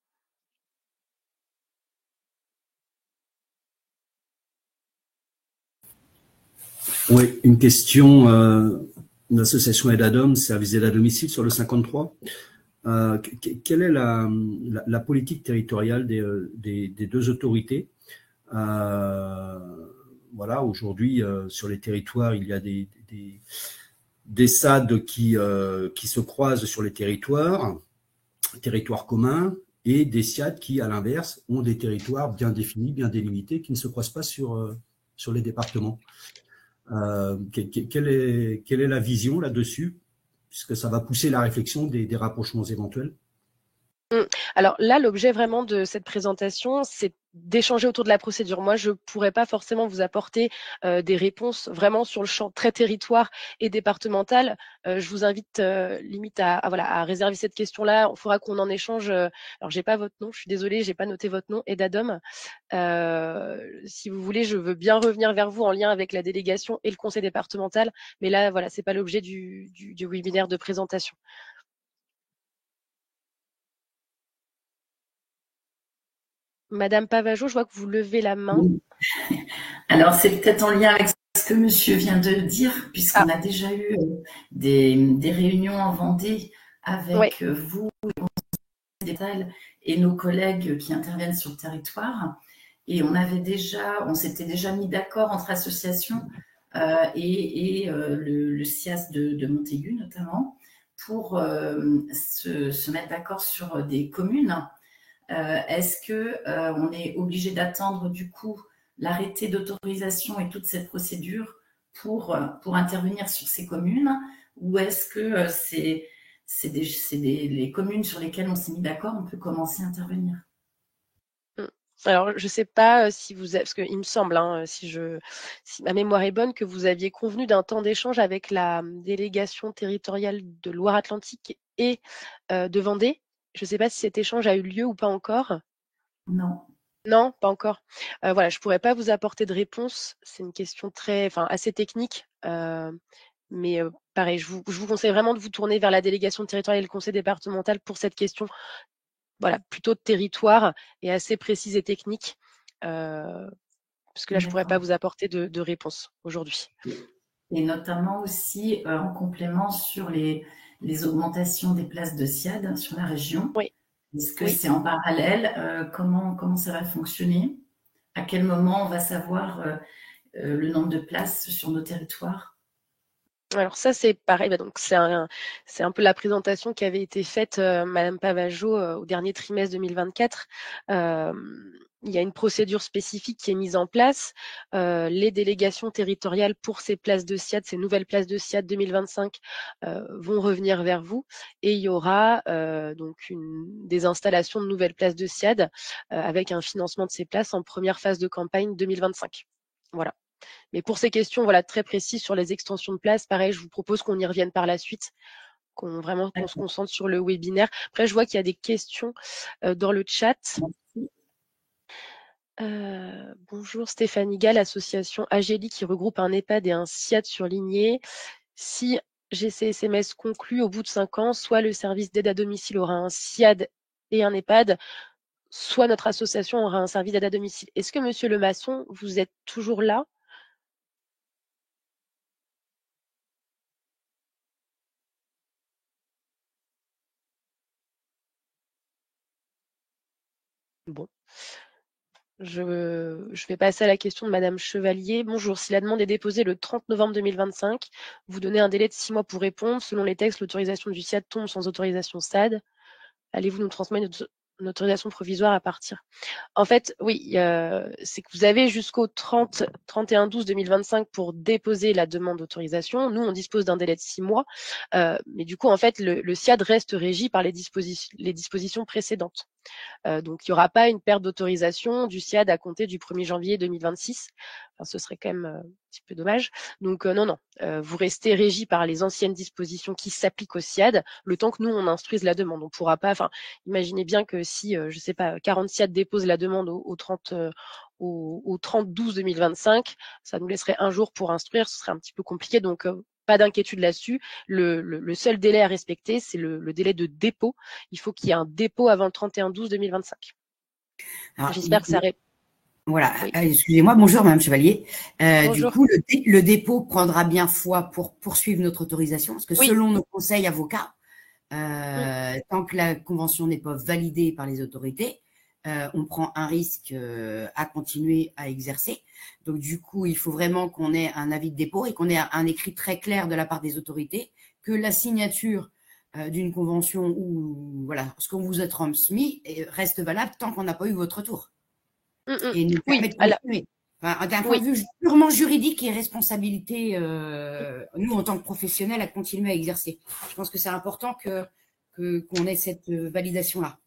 Oui, une question l'association Aide à Dom, service d'aide à domicile sur le 53. Quelle est la politique territoriale des deux autorités? Voilà, aujourd'hui, sur les territoires, il y a des SAD qui se croisent sur les territoires communs, et des SIAD qui, à l'inverse, ont des territoires bien définis, bien délimités, qui ne se croisent pas sur les départements. Quelle est la vision là-dessus, puisque ça va pousser la réflexion des rapprochements éventuels? Mmh. Alors là, l'objet vraiment de cette présentation, c'est d'échanger autour de la procédure. Moi, je pourrais pas forcément vous apporter des réponses vraiment sur le champ très territoire et départemental. Je vous invite limite voilà, à réserver cette question-là. Il faudra qu'on en échange. Alors, j'ai pas votre nom, je suis désolée, j'ai pas noté votre nom, Edadom. Si vous voulez, je veux bien revenir vers vous en lien avec la délégation et le conseil départemental. Mais là, voilà, c'est pas l'objet du webinaire de présentation. Madame Pavageau, je vois que vous levez la main. Oui. Alors, c'est peut-être en lien avec ce que monsieur vient de dire, Ah, puisqu'on a déjà eu des réunions en Vendée ouais. avec vous, et nos collègues qui interviennent sur le territoire. Et on s'était déjà mis d'accord entre associations le SIAS de Montaigu notamment pour se mettre d'accord sur des communes. Est-ce que on est obligé d'attendre du coup l'arrêté d'autorisation et toute cette procédure pour intervenir sur ces communes, ou est-ce que les communes sur lesquelles on s'est mis d'accord, on peut commencer à intervenir? Mmh. Alors, je sais pas, si vous avez parce qu'il me semble, hein, si ma mémoire est bonne, que vous aviez convenu d'un temps d'échange avec la, délégation territoriale de Loire-Atlantique et de Vendée. Je ne sais pas si cet échange a eu lieu ou pas encore? Non. Non, pas encore. Voilà, je pourrais pas vous apporter de réponse. C'est une question assez technique. Mais pareil, je vous conseille vraiment de vous tourner vers la délégation territoriale et le conseil départemental pour cette question, voilà, plutôt de territoire et assez précise et technique. Parce que là, je pourrais pas D'accord. vous apporter de réponse aujourd'hui. Et notamment aussi en complément sur les augmentations des places de SIAD sur la région. Oui, Est-ce que oui. c'est en parallèle? Comment ça va fonctionner? À quel moment on va savoir le nombre de places sur nos territoires? Alors ça, c'est pareil, donc c'est un peu la présentation qui avait été faite, madame Pavageau, au dernier trimestre 2024. Il y a une procédure spécifique qui est mise en place. Les délégations territoriales pour ces places de SIAD, ces nouvelles places de SIAD 2025, vont revenir vers vous et il y aura donc des installations de nouvelles places de SIAD, avec un financement de ces places en première phase de campagne 2025. Voilà. Mais pour ces questions, voilà, très précises sur les extensions de places, pareil, je vous propose qu'on y revienne par la suite, qu'on se concentre sur le webinaire. Après, je vois qu'il y a des questions dans le chat. Bonjour Stéphanie Gall, association Agélie qui regroupe un EHPAD et un SIAD surligné. Si GCSMS conclut au bout de 5 ans, soit le service d'aide à domicile aura un SIAD et un EHPAD, soit notre association aura un service d'aide à domicile. Est-ce que Monsieur Lemasson, vous êtes toujours là? Bon. Je vais passer à la question de Madame Chevalier. Bonjour, si la demande est déposée le 30 novembre 2025, vous donnez un délai de 6 mois pour répondre. Selon les textes, l'autorisation du SIAD tombe sans autorisation SAD. Allez-vous nous transmettre une autorisation provisoire à partir? En fait, oui, c'est que vous avez jusqu'au 31/12/2025 pour déposer la demande d'autorisation. Nous, on dispose d'un délai de 6 mois. Mais du coup, en fait, le SIAD reste régi par les dispositions précédentes. Donc, il n'y aura pas une perte d'autorisation du SIAD à compter du 1er janvier 2026. Enfin, ce serait quand même un petit peu dommage. Donc, non, vous restez régi par les anciennes dispositions qui s'appliquent au SIAD le temps que nous, on instruise la demande. On pourra pas, imaginez bien que si, je sais pas, 40 SIAD déposent la demande au 30/12/2025, ça nous laisserait un jour pour instruire, ce serait un petit peu compliqué. Donc, pas d'inquiétude là-dessus. Le seul délai à respecter, c'est le délai de dépôt. Il faut qu'il y ait un dépôt avant le 31/12/2025. J'espère que ça répond. Voilà, Oui. excusez-moi, bonjour Madame Chevalier. Du Bonjour. coup, le dépôt prendra bien foi pour poursuivre notre autorisation, parce que Oui. selon nos conseils avocats, tant que la convention n'est pas validée par les autorités, on prend un risque à continuer à exercer. Donc du coup, il faut vraiment qu'on ait un avis de dépôt et qu'on ait un écrit très clair de la part des autorités que la signature d'une convention ou voilà, ce qu'on vous a transmis reste valable tant qu'on n'a pas eu votre retour. Et nous Oui, permet de continuer. Enfin, d'un point de vue purement juridique et responsabilité, nous, en tant que professionnels, à continuer à exercer. Je pense que c'est important qu'on ait cette validation-là.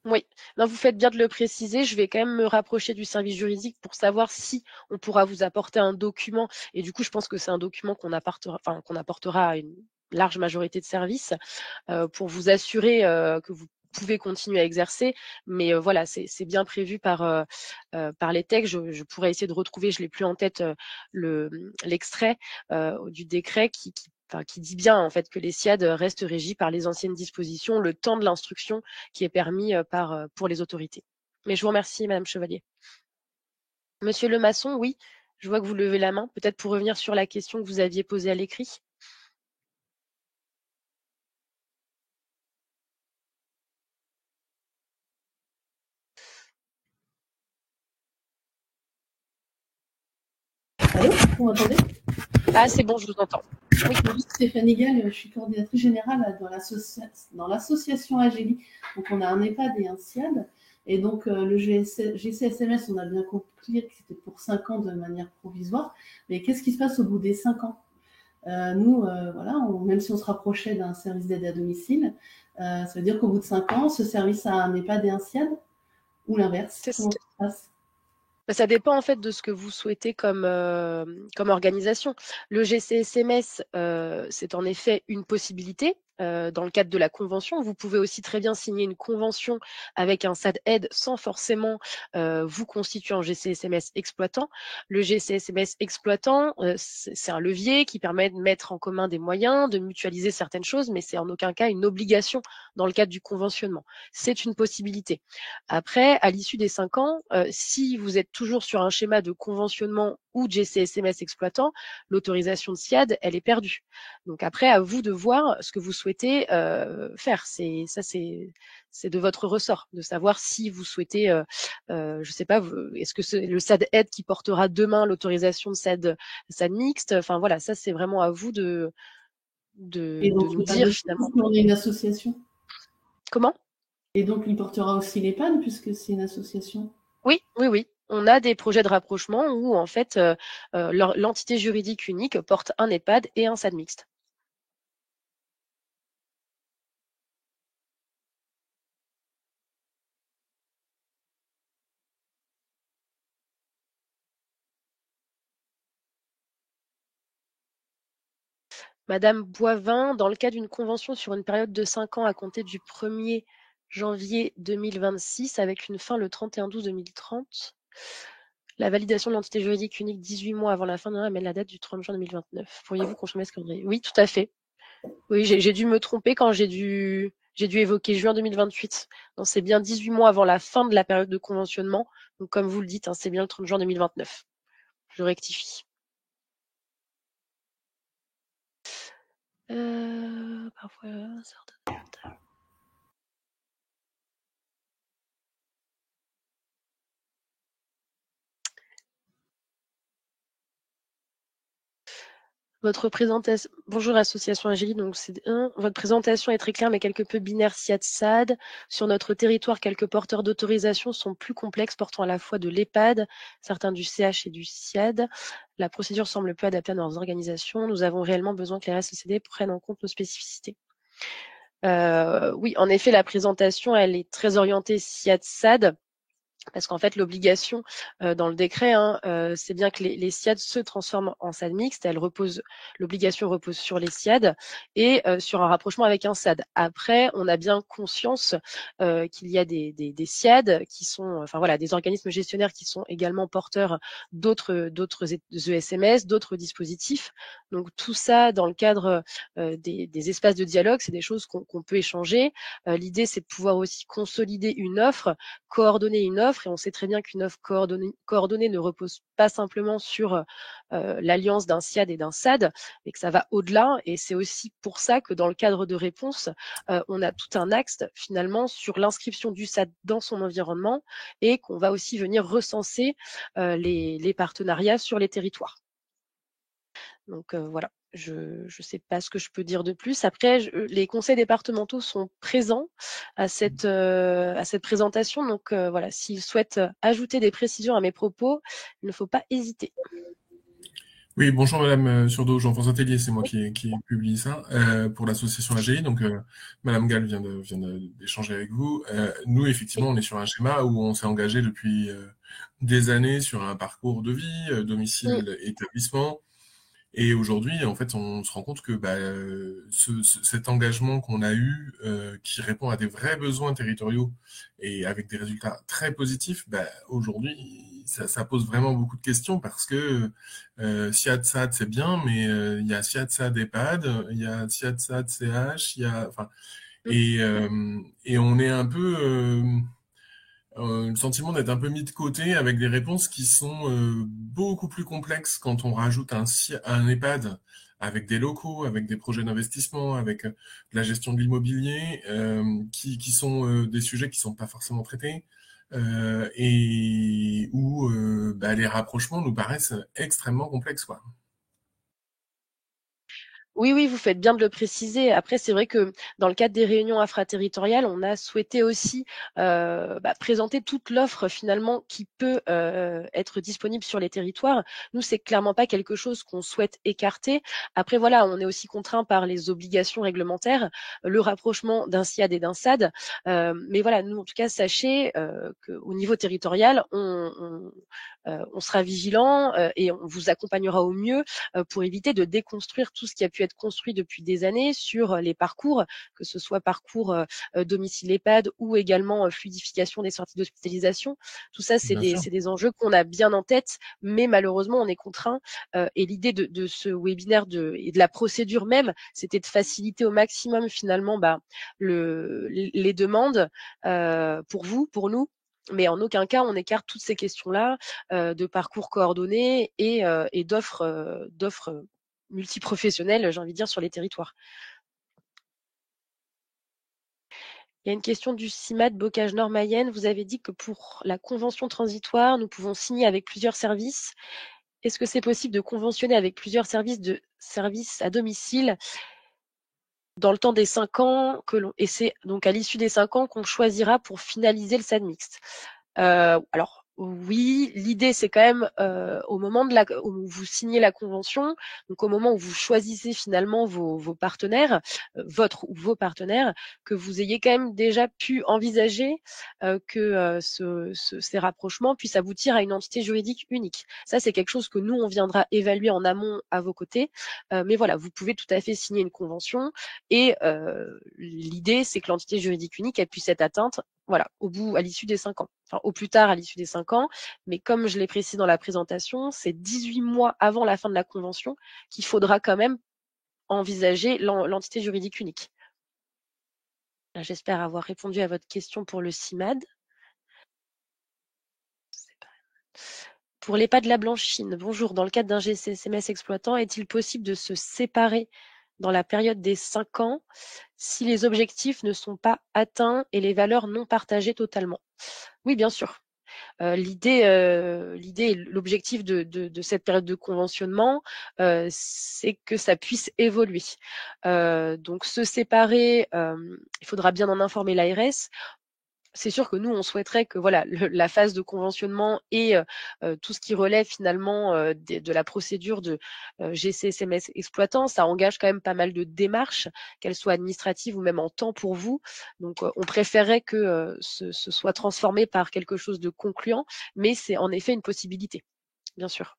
Oui, non, vous faites bien de le préciser. Je vais quand même me rapprocher du service juridique pour savoir si on pourra vous apporter un document. Et du coup, je pense que c'est un document qu'on apportera à une large majorité de services pour vous assurer que vous pouvez continuer à exercer. Mais voilà, c'est bien prévu par les textes. Je pourrais essayer de retrouver, je l'ai plus en tête, l'extrait du décret qui dit bien en fait que les SIAD restent régis par les anciennes dispositions, le temps de l'instruction qui est permis pour les autorités. Mais je vous remercie, Madame Chevalier. Monsieur Lemasson, oui, je vois que vous levez la main. Peut-être pour revenir sur la question que vous aviez posée à l'écrit. Allô, vous m'entendez? Ah, c'est bon, je vous entends. Oui. Stéphanie Gall, je suis coordinatrice générale dans l'association Agélie. Donc, on a un EHPAD et un SIAD. Et donc, le GCSMS, on a bien compris que c'était pour 5 ans de manière provisoire. Mais qu'est-ce qui se passe au bout des 5 ans? Nous, voilà, même si on se rapprochait d'un service d'aide à domicile, ça veut dire qu'au bout de 5 ans, ce service a un EHPAD et un SIAD? Ou l'inverse? Comment ça se passe? Ça dépend en fait de ce que vous souhaitez comme organisation. Le GCSMS, c'est en effet une possibilité. dans le cadre de la convention. Vous pouvez aussi très bien signer une convention avec un SAD-aide sans forcément vous constituer en GCSMS exploitant. Le GCSMS exploitant, c'est un levier qui permet de mettre en commun des moyens, de mutualiser certaines choses, mais c'est en aucun cas une obligation dans le cadre du conventionnement. C'est une possibilité. Après, à l'issue des 5 ans, si vous êtes toujours sur un schéma de conventionnement ou de GCSMS exploitant, l'autorisation de SIAD, elle est perdue. Donc après, à vous de voir ce que vous souhaitez faire. C'est de votre ressort, de savoir si vous souhaitez, je sais pas, est-ce que c'est le SAD-aide qui portera demain l'autorisation de SAD mixte. Enfin voilà, ça c'est vraiment à vous de nous dire finalement. On est une association. Comment? Et donc il portera aussi l'EHPAD puisque c'est une association. Oui. On a des projets de rapprochement où en fait l'entité juridique unique porte un EHPAD et un SAD mixte. Madame Boivin, dans le cas d'une convention sur une période de 5 ans à compter du 1er janvier 2026 avec une fin le 31/12/2030, la validation de l'entité juridique unique 18 mois avant la fin de l'année amène la date du 30 juin 2029. Pourriez-vous confirmer ce calendrier? Oui, tout à fait. Oui, j'ai dû me tromper quand j'ai dû évoquer juin 2028. Non, c'est bien 18 mois avant la fin de la période de conventionnement. Donc, comme vous le dites, c'est bien le 30 juin 2029. Je rectifie. Parfois, certaines... Votre présentation, bonjour Association Agili, donc c'est votre présentation est très claire mais quelque peu binaire SIAD-SAD. Sur notre territoire, quelques porteurs d'autorisation sont plus complexes, portant à la fois de l'EHPAD, certains du CH et du SIAD. La procédure semble peu adaptée à nos organisations. Nous avons réellement besoin que les RSECD prennent en compte nos spécificités. Oui, en effet, la présentation, elle est très orientée SIAD-SAD. Parce qu'en fait, l'obligation dans le décret, c'est bien que les SIAD se transforment en SAD mixte. L'obligation repose sur les SIAD et sur un rapprochement avec un SAD. Après, on a bien conscience qu'il y a des SIAD qui sont, enfin voilà, des organismes gestionnaires qui sont également porteurs d'autres ESMS, d'autres dispositifs. Donc tout ça, dans le cadre des espaces de dialogue, c'est des choses qu'on peut échanger. L'idée, c'est de pouvoir aussi consolider une offre, coordonner une offre, et on sait très bien qu'une offre coordonnée ne repose pas simplement sur l'alliance d'un SIAD et d'un SAD, mais que ça va au-delà. Et c'est aussi pour ça que dans le cadre de réponse, on a tout un axe finalement sur l'inscription du SAD dans son environnement et qu'on va aussi venir recenser les partenariats sur les territoires. Donc voilà. Je ne sais pas ce que je peux dire de plus. Après, les conseils départementaux sont présents à cette présentation. Donc voilà, s'ils souhaitent ajouter des précisions à mes propos, il ne faut pas hésiter. Oui, bonjour Madame Surdeau, Jean-François Tellier, c'est moi qui publie ça pour l'association AGI. Donc Madame Gall vient d'échanger avec vous. Nous, effectivement, on est sur un schéma où on s'est engagé depuis des années sur un parcours de vie, domicile, établissement. Et aujourd'hui, en fait, on se rend compte que cet engagement qu'on a eu, qui répond à des vrais besoins territoriaux et avec des résultats très positifs, aujourd'hui, ça pose vraiment beaucoup de questions parce que SIAD-SAD, c'est bien, mais il y a SIAD-SAD EHPAD, il y a SIAD-SAD CH, et on est un peu... le sentiment d'être un peu mis de côté avec des réponses qui sont beaucoup plus complexes quand on rajoute un EHPAD avec des locaux, avec des projets d'investissement, avec de la gestion de l'immobilier, qui sont des sujets qui sont pas forcément traités et où les rapprochements nous paraissent extrêmement complexes, quoi. Oui, vous faites bien de le préciser. Après, c'est vrai que dans le cadre des réunions infraterritoriales, on a souhaité aussi présenter toute l'offre finalement qui peut être disponible sur les territoires. Nous, c'est clairement pas quelque chose qu'on souhaite écarter. Après, voilà, on est aussi contraint par les obligations réglementaires, le rapprochement d'un SIAD et d'un SAD. Mais voilà, nous, en tout cas, sachez qu'au niveau territorial, on sera vigilant et on vous accompagnera au mieux pour éviter de déconstruire tout ce qui a pu pu être construit depuis des années sur les parcours, que ce soit parcours domicile EHPAD ou également fluidification des sorties d'hospitalisation. Tout ça, c'est des enjeux qu'on a bien en tête, mais malheureusement, on est contraint. Et l'idée de ce webinaire et de la procédure même, c'était de faciliter au maximum finalement les demandes pour vous, pour nous. Mais en aucun cas, on écarte toutes ces questions-là de parcours coordonnés et d'offres multiprofessionnelles, j'ai envie de dire, sur les territoires. Il y a une question du CIMAD Bocage Nord Mayenne. Vous avez dit que pour la convention transitoire, nous pouvons signer avec plusieurs services. Est-ce que c'est possible de conventionner avec plusieurs services à domicile dans le temps des 5 ans et c'est donc à l'issue des 5 ans qu'on choisira pour finaliser le SAD mixte? Alors oui, l'idée c'est quand même au moment où vous signez la convention, donc au moment où vous choisissez finalement vos partenaires, votre ou vos partenaires, que vous ayez quand même déjà pu envisager que ces rapprochements puissent aboutir à une entité juridique unique. Ça, c'est quelque chose que nous, on viendra évaluer en amont à vos côtés. Mais voilà, vous pouvez tout à fait signer une convention et l'idée, c'est que l'entité juridique unique, elle puisse être atteinte voilà, à l'issue des 5 ans, enfin au plus tard à l'issue des 5 ans, mais comme je l'ai précisé dans la présentation, c'est 18 mois avant la fin de la convention qu'il faudra quand même envisager l'entité juridique unique. J'espère avoir répondu à votre question pour le CIMAD. Pour l'EHPAD de la Blanchine, bonjour, dans le cadre d'un GCSMS exploitant, est-il possible de se séparer dans la période des 5 ans si les objectifs ne sont pas atteints et les valeurs non partagées totalement? Oui, bien sûr. L'idée et l'objectif de cette période de conventionnement, c'est que ça puisse évoluer. Donc se séparer, il faudra bien en informer l'ARS. C'est sûr que nous, on souhaiterait que voilà la phase de conventionnement et tout ce qui relève finalement de la procédure de GCSMS exploitant, ça engage quand même pas mal de démarches, qu'elles soient administratives ou même en temps pour vous. Donc, on préférerait que ce soit transformé par quelque chose de concluant, mais c'est en effet une possibilité, bien sûr.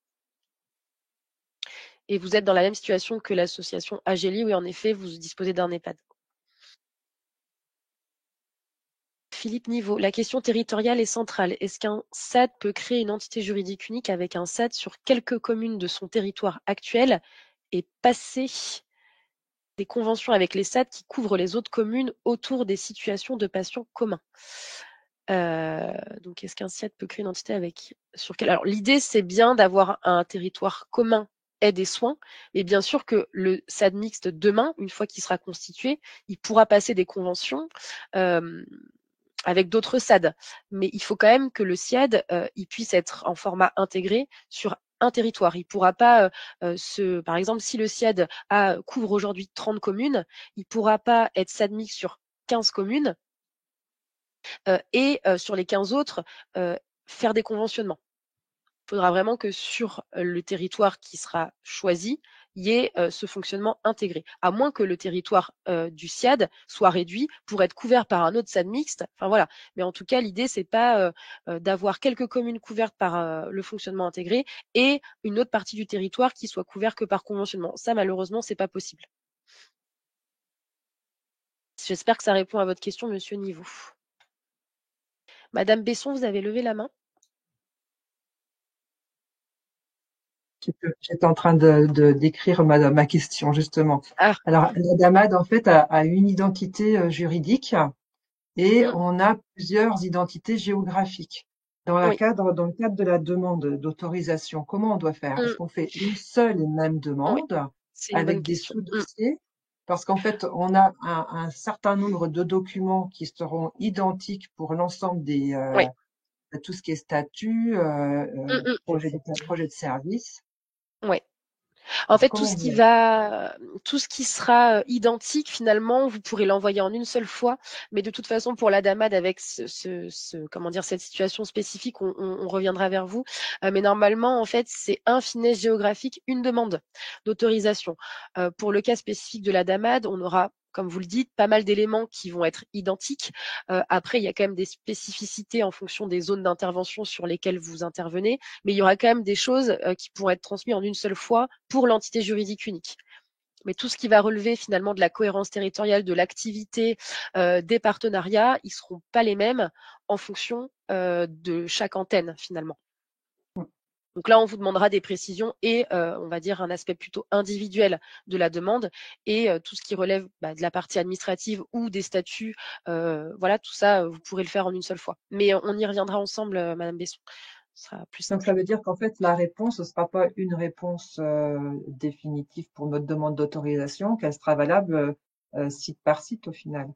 Et vous êtes dans la même situation que l'association Ageli, oui, en effet, vous disposez d'un EHPAD. Philippe Niveau, la question territoriale est centrale. Est-ce qu'un SAD peut créer une entité juridique unique avec un SAD sur quelques communes de son territoire actuel et passer des conventions avec les SAD qui couvrent les autres communes autour des situations de patients communs? Donc, est-ce qu'un SAD peut créer une entité Alors, l'idée, c'est bien d'avoir un territoire commun aide et soins, mais bien sûr que le SAD mixte demain, une fois qu'il sera constitué, il pourra passer des conventions avec d'autres SAD. Mais il faut quand même que le SIAD il puisse être en format intégré sur un territoire. Il pourra pas par exemple, si le SIAD couvre aujourd'hui 30 communes, il pourra pas être SAD mix sur 15 communes et sur les 15 autres faire des conventionnements. Il faudra vraiment que sur le territoire qui sera choisi, il y ait ce fonctionnement intégré, à moins que le territoire du SIAD soit réduit pour être couvert par un autre SAD mixte. Enfin voilà. Mais en tout cas, l'idée c'est pas d'avoir quelques communes couvertes par le fonctionnement intégré et une autre partie du territoire qui soit couvert que par conventionnement. Ça, malheureusement, c'est pas possible. J'espère que ça répond à votre question, Monsieur Niveau. Madame Besson, vous avez levé la main. J'étais en train de d'écrire ma question, justement. Ah. Alors, la DAMAD, en fait, a une identité juridique et on a plusieurs identités géographiques. Dans le cadre de la demande d'autorisation, comment on doit faire? Est-ce qu'on fait une seule et même demande avec des sous-dossiers? Parce qu'en fait, on a un certain nombre de documents qui seront identiques pour l'ensemble des tout ce qui est statut, projet de service. Oui. En fait, tout ce qui sera identique, finalement, vous pourrez l'envoyer en une seule fois. Mais de toute façon, pour la DAMAD, avec cette situation spécifique, on reviendra vers vous. Mais normalement, en fait, c'est un finesse géographique, une demande d'autorisation. Pour le cas spécifique de la DAMAD, on aura, comme vous le dites, pas mal d'éléments qui vont être identiques. Après, il y a quand même des spécificités en fonction des zones d'intervention sur lesquelles vous intervenez, mais il y aura quand même des choses qui pourront être transmises en une seule fois pour l'entité juridique unique. Mais tout ce qui va relever finalement de la cohérence territoriale, de l'activité, des partenariats, ils seront pas les mêmes en fonction de chaque antenne finalement. Donc là, on vous demandera des précisions et on va dire un aspect plutôt individuel de la demande et tout ce qui relève de la partie administrative ou des statuts, voilà, tout ça, vous pourrez le faire en une seule fois. Mais on y reviendra ensemble, Madame Besson. Ce sera plus Donc, simple. ça veut dire qu'en fait, la réponse, ce ne sera pas une réponse définitive pour notre demande d'autorisation, qu'elle sera valable site par site au final.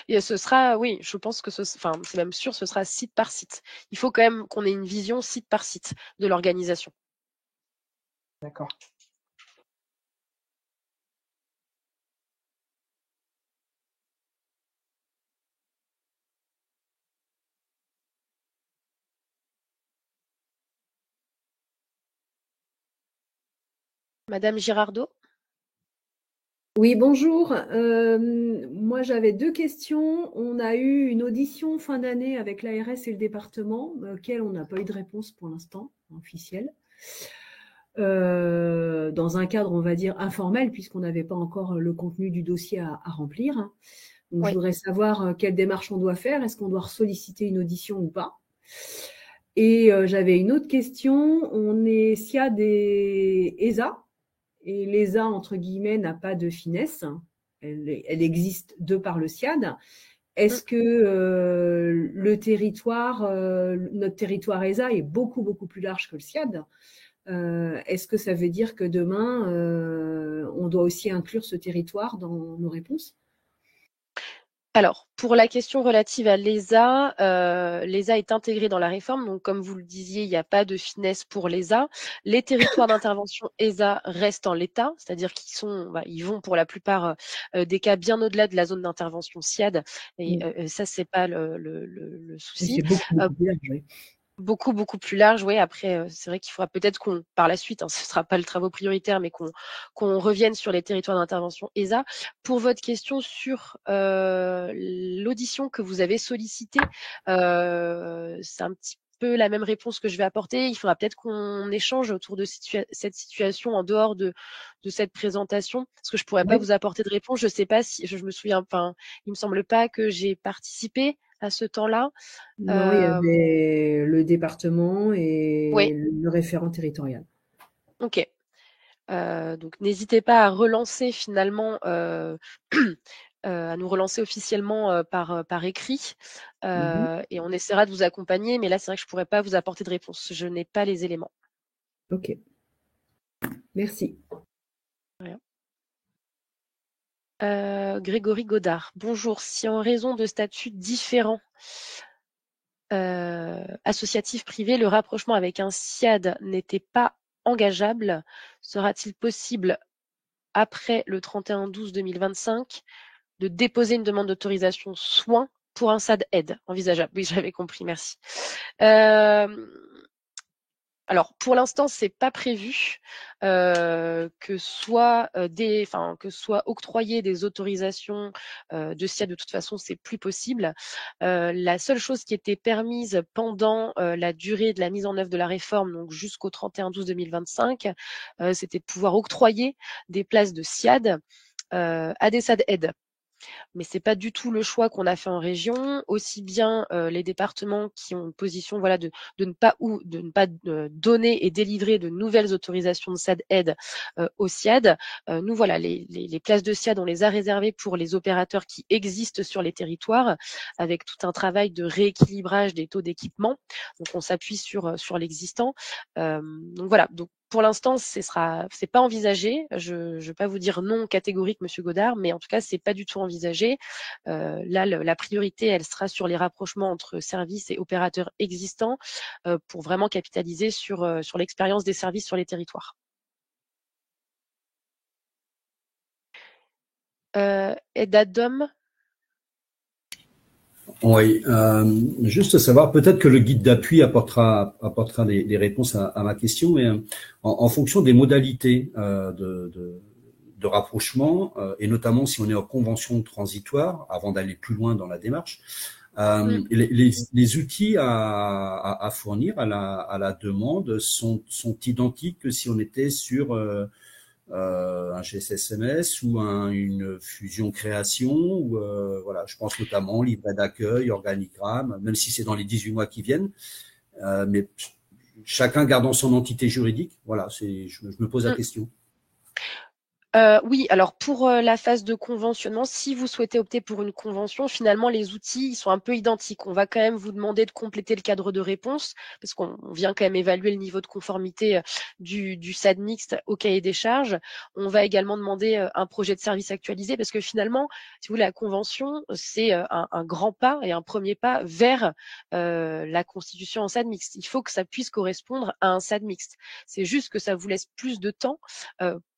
Et ce sera, oui, je pense que c'est même sûr, ce sera site par site. Il faut quand même qu'on ait une vision site par site de l'organisation. D'accord. Madame Girardot? Oui, bonjour. Moi, j'avais 2 questions. On a eu une audition fin d'année avec l'ARS et le département, auquel on n'a pas eu de réponse pour l'instant, officielle. Dans un cadre, on va dire, informel, puisqu'on n'avait pas encore le contenu du dossier à remplir. Donc, Oui. je voudrais savoir quelle démarche on doit faire. Est-ce qu'on doit solliciter une audition ou pas? Et j'avais une autre question. On est SIAD et ESA. Et l'ESA, entre guillemets, n'a pas de finesse. Elle existe de par le SIAD. Est-ce que le territoire, notre territoire ESA est beaucoup, beaucoup plus large que le SIAD? Est-ce que ça veut dire que demain, on doit aussi inclure ce territoire dans nos réponses? Alors, pour la question relative à l'ESA, l'ESA est intégrée dans la réforme. Donc, comme vous le disiez, il n'y a pas de finesse pour l'ESA. Les territoires d'intervention ESA restent en l'état, c'est-à-dire ils vont pour la plupart des cas bien au-delà de la zone d'intervention SIAD. Et ça, c'est pas le souci. C'est beaucoup plus large, oui. Beaucoup plus large, oui. Après, c'est vrai qu'il faudra peut-être par la suite, ce ne sera pas le travaux prioritaire, mais qu'on revienne sur les territoires d'intervention ESA. Pour votre question sur l'audition que vous avez sollicitée, c'est un petit peu la même réponse que je vais apporter. Il faudra peut-être qu'on échange autour de cette situation en dehors de cette présentation, parce que je pourrais pas vous apporter de réponse. Je sais pas si je me souviens, il me semble pas que j'ai participé à ce temps-là. Non, il y avait le département et Oui. le référent territorial. Ok. Donc n'hésitez pas à relancer finalement, à nous relancer officiellement par écrit, et on essaiera de vous accompagner. Mais là, c'est vrai que je pourrais pas vous apporter de réponse. Je n'ai pas les éléments. Ok. Merci. Rien. Grégory Godard. Bonjour. Si en raison de statuts différents associatifs privés, le rapprochement avec un SIAD n'était pas engageable, sera-t-il possible après le 31/12/2025 de déposer une demande d'autorisation soins pour un SAD aide envisageable? Oui, j'avais compris, merci. Alors, pour l'instant, c'est pas prévu que soit octroyer des autorisations de SIAD. De toute façon, c'est plus possible. La seule chose qui était permise pendant la durée de la mise en œuvre de la réforme, donc jusqu'au 31/12/2025, c'était de pouvoir octroyer des places de SIAD à des SAD aides. Mais c'est pas du tout le choix qu'on a fait en région. Aussi bien les départements qui ont une position de ne pas donner et délivrer de nouvelles autorisations de SAD aide au SIAD. Nous, voilà, les places de SIAD, on les a réservées pour les opérateurs qui existent sur les territoires, avec tout un travail de rééquilibrage des taux d'équipement. Donc on s'appuie sur l'existant. Donc voilà. Donc pour l'instant, c'est pas envisagé. Je ne vais pas vous dire non catégorique, Monsieur Godard, mais en tout cas, c'est pas du tout envisagé. Là, la priorité, elle sera sur les rapprochements entre services et opérateurs existants pour vraiment capitaliser sur l'expérience des services sur les territoires. Edadom. Oui, juste savoir, peut-être que le guide d'appui apportera des réponses à ma question, mais en fonction des modalités de rapprochement, et notamment si on est en convention transitoire, avant d'aller plus loin dans la démarche, les outils à fournir à la demande sont identiques que si on était sur un GSSMS ou une fusion-création. Ou voilà, je pense notamment livret d'accueil, organigramme, même si c'est dans les 18 mois qui viennent. Mais chacun gardant son entité juridique. Voilà, je me pose la question. Oui, alors pour la phase de conventionnement, si vous souhaitez opter pour une convention, finalement, les outils ils sont un peu identiques. On va quand même vous demander de compléter le cadre de réponse, parce qu'on vient quand même évaluer le niveau de conformité du SAD mixte au cahier des charges. On va également demander un projet de service actualisé, parce que finalement, si vous voulez, la convention, c'est un grand pas et un premier pas vers la constitution en SAD mixte. Il faut que ça puisse correspondre à un SAD mixte. C'est juste que ça vous laisse plus de temps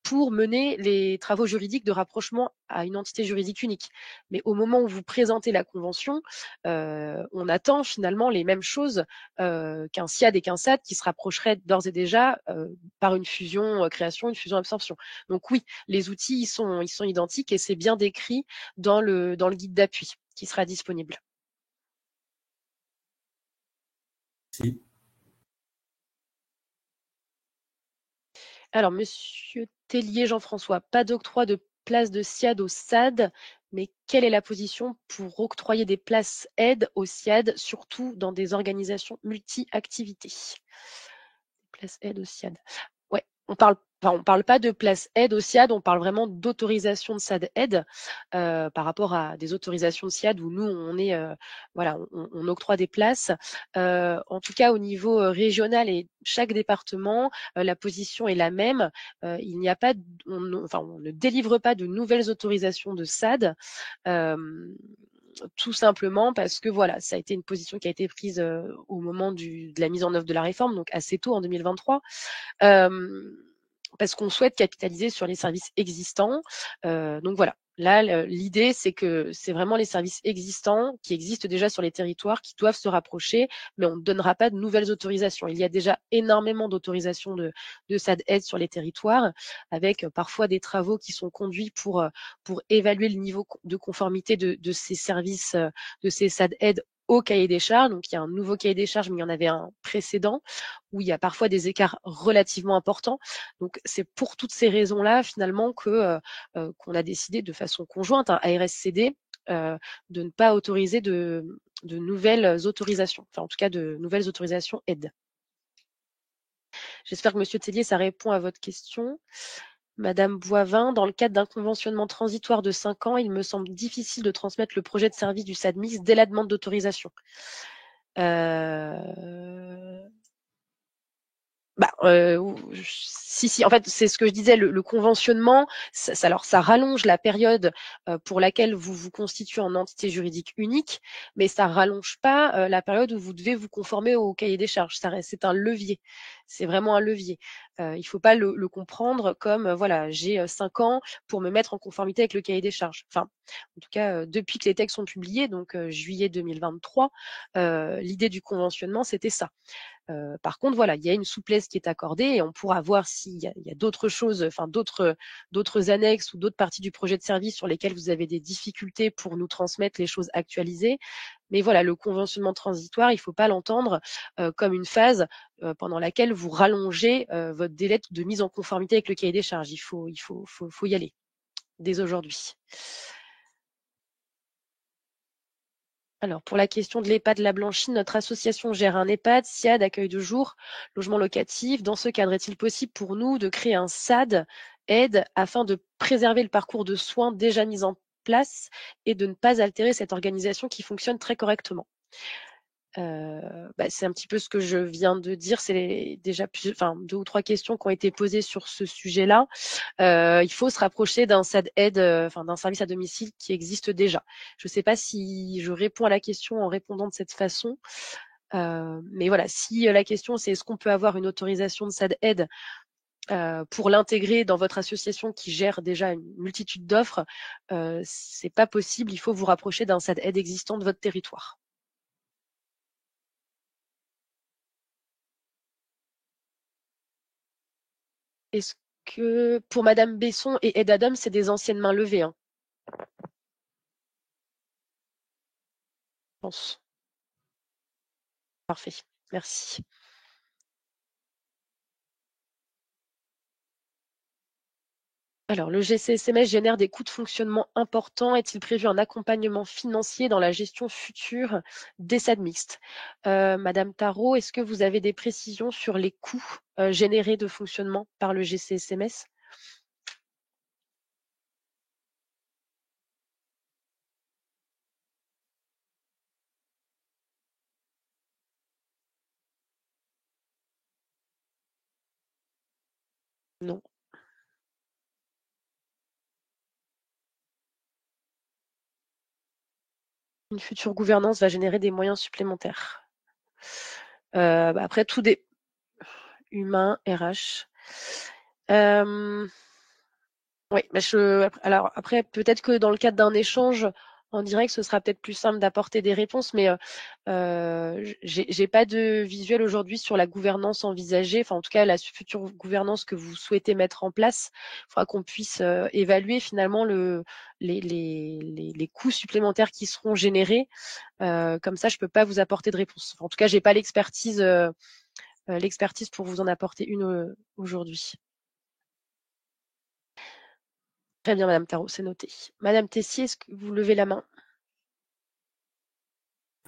pour mener les travaux juridiques de rapprochement à une entité juridique unique. Mais au moment où vous présentez la convention, on attend finalement les mêmes choses qu'un SIAD et qu'un SAD qui se rapprocheraient d'ores et déjà par une fusion création, une fusion absorption. Donc oui, les outils ils sont identiques et c'est bien décrit dans le guide d'appui qui sera disponible. Si. Alors, Monsieur Tellier Jean-François, pas d'octroi de place de SIAD au SAD, mais quelle est la position pour octroyer des places aides au SIAD, surtout dans des organisations multi-activités? Places aides au SIAD. Ouais, on parle pas de place aide au SIAD, on parle vraiment d'autorisation de SAD aide par rapport à des autorisations de SIAD où nous on est voilà, on octroie des places. En tout cas au niveau régional et chaque département, la position est la même. Il n'y a pas, on ne délivre pas de nouvelles autorisations de SAD. Tout simplement parce que voilà, ça a été une position qui a été prise au moment de la mise en œuvre de la réforme, donc assez tôt en 2023. Parce qu'on souhaite capitaliser sur les services existants. Donc voilà. Là, l'idée, c'est que c'est vraiment les services existants qui existent déjà sur les territoires qui doivent se rapprocher, mais on ne donnera pas de nouvelles autorisations. Il y a déjà énormément d'autorisations de SAD aide sur les territoires, avec parfois des travaux qui sont conduits pour évaluer le niveau de conformité de ces services, de ces SAD aide au cahier des charges. Donc, il y a un nouveau cahier des charges, mais il y en avait un précédent où il y a parfois des écarts relativement importants. Donc, c'est pour toutes ces raisons-là, finalement, qu'on a décidé de façon conjointe, ARSCD, de ne pas autoriser de nouvelles autorisations, enfin en tout cas de nouvelles autorisations aides. J'espère que Monsieur Tellier, ça répond à votre question. Madame Boivin, dans le cadre d'un conventionnement transitoire de 5 ans, il me semble difficile de transmettre le projet de service du SADMIX dès la demande d'autorisation. Si, en fait, c'est ce que je disais, le conventionnement, alors ça rallonge la période pour laquelle vous vous constituez en entité juridique unique, mais ça rallonge pas la période où vous devez vous conformer au cahier des charges. C'est un levier, c'est vraiment un levier. Il faut pas le comprendre comme voilà, j'ai 5 ans pour me mettre en conformité avec le cahier des charges. Enfin, en tout cas, depuis que les textes sont publiés, donc juillet 2023, l'idée du conventionnement, c'était ça. Par contre, voilà, il y a une souplesse qui est accordée et on pourra voir s'il y a d'autres choses, enfin d'autres annexes ou d'autres parties du projet de service sur lesquelles vous avez des difficultés pour nous transmettre les choses actualisées. Mais voilà, le conventionnement transitoire, il ne faut pas l'entendre comme une phase pendant laquelle vous rallongez votre délai de mise en conformité avec le cahier des charges. Il faut y aller dès aujourd'hui. Alors, pour la question de l'EHPAD La Blanchine, notre association gère un EHPAD, SIAD, accueil de jour, logement locatif. Dans ce cadre, est-il possible pour nous de créer un SAD, aide, afin de préserver le parcours de soins déjà mis en place et de ne pas altérer cette organisation qui fonctionne très correctement? C'est un petit peu ce que je viens de dire. C'est déjà 2 ou 3 questions qui ont été posées sur ce sujet-là. Il faut se rapprocher d'un SAD aide, d'un service à domicile qui existe déjà. Je ne sais pas si je réponds à la question en répondant de cette façon. Mais voilà, si la question c'est est-ce qu'on peut avoir une autorisation de SAD aide pour l'intégrer dans votre association qui gère déjà une multitude d'offres, c'est pas possible. Il faut vous rapprocher d'un SAD aide existant de votre territoire. Est-ce que pour Madame Besson et Ed Adam, c'est des anciennes mains levées, hein? Je pense. Parfait, merci. Alors, le GCSMS génère des coûts de fonctionnement importants. Est-il prévu un accompagnement financier dans la gestion future des SAD mixtes? Madame Tarot, est-ce que vous avez des précisions sur les coûts générés de fonctionnement par le GCSMS? Non. Une future gouvernance va générer des moyens supplémentaires. Après, tout des humains, RH. Oui, alors après, peut-être que dans le cadre d'un échange en direct, ce sera peut-être plus simple d'apporter des réponses, mais j'ai pas de visuel aujourd'hui sur la gouvernance envisagée, enfin en tout cas la future gouvernance que vous souhaitez mettre en place. Il faudra qu'on puisse évaluer finalement les coûts supplémentaires qui seront générés. Comme ça, je peux pas vous apporter de réponse. Enfin, en tout cas, j'ai pas l'expertise pour vous en apporter une aujourd'hui. Très bien, Madame Tarot, c'est noté. Madame Tessier, est-ce que vous levez la main?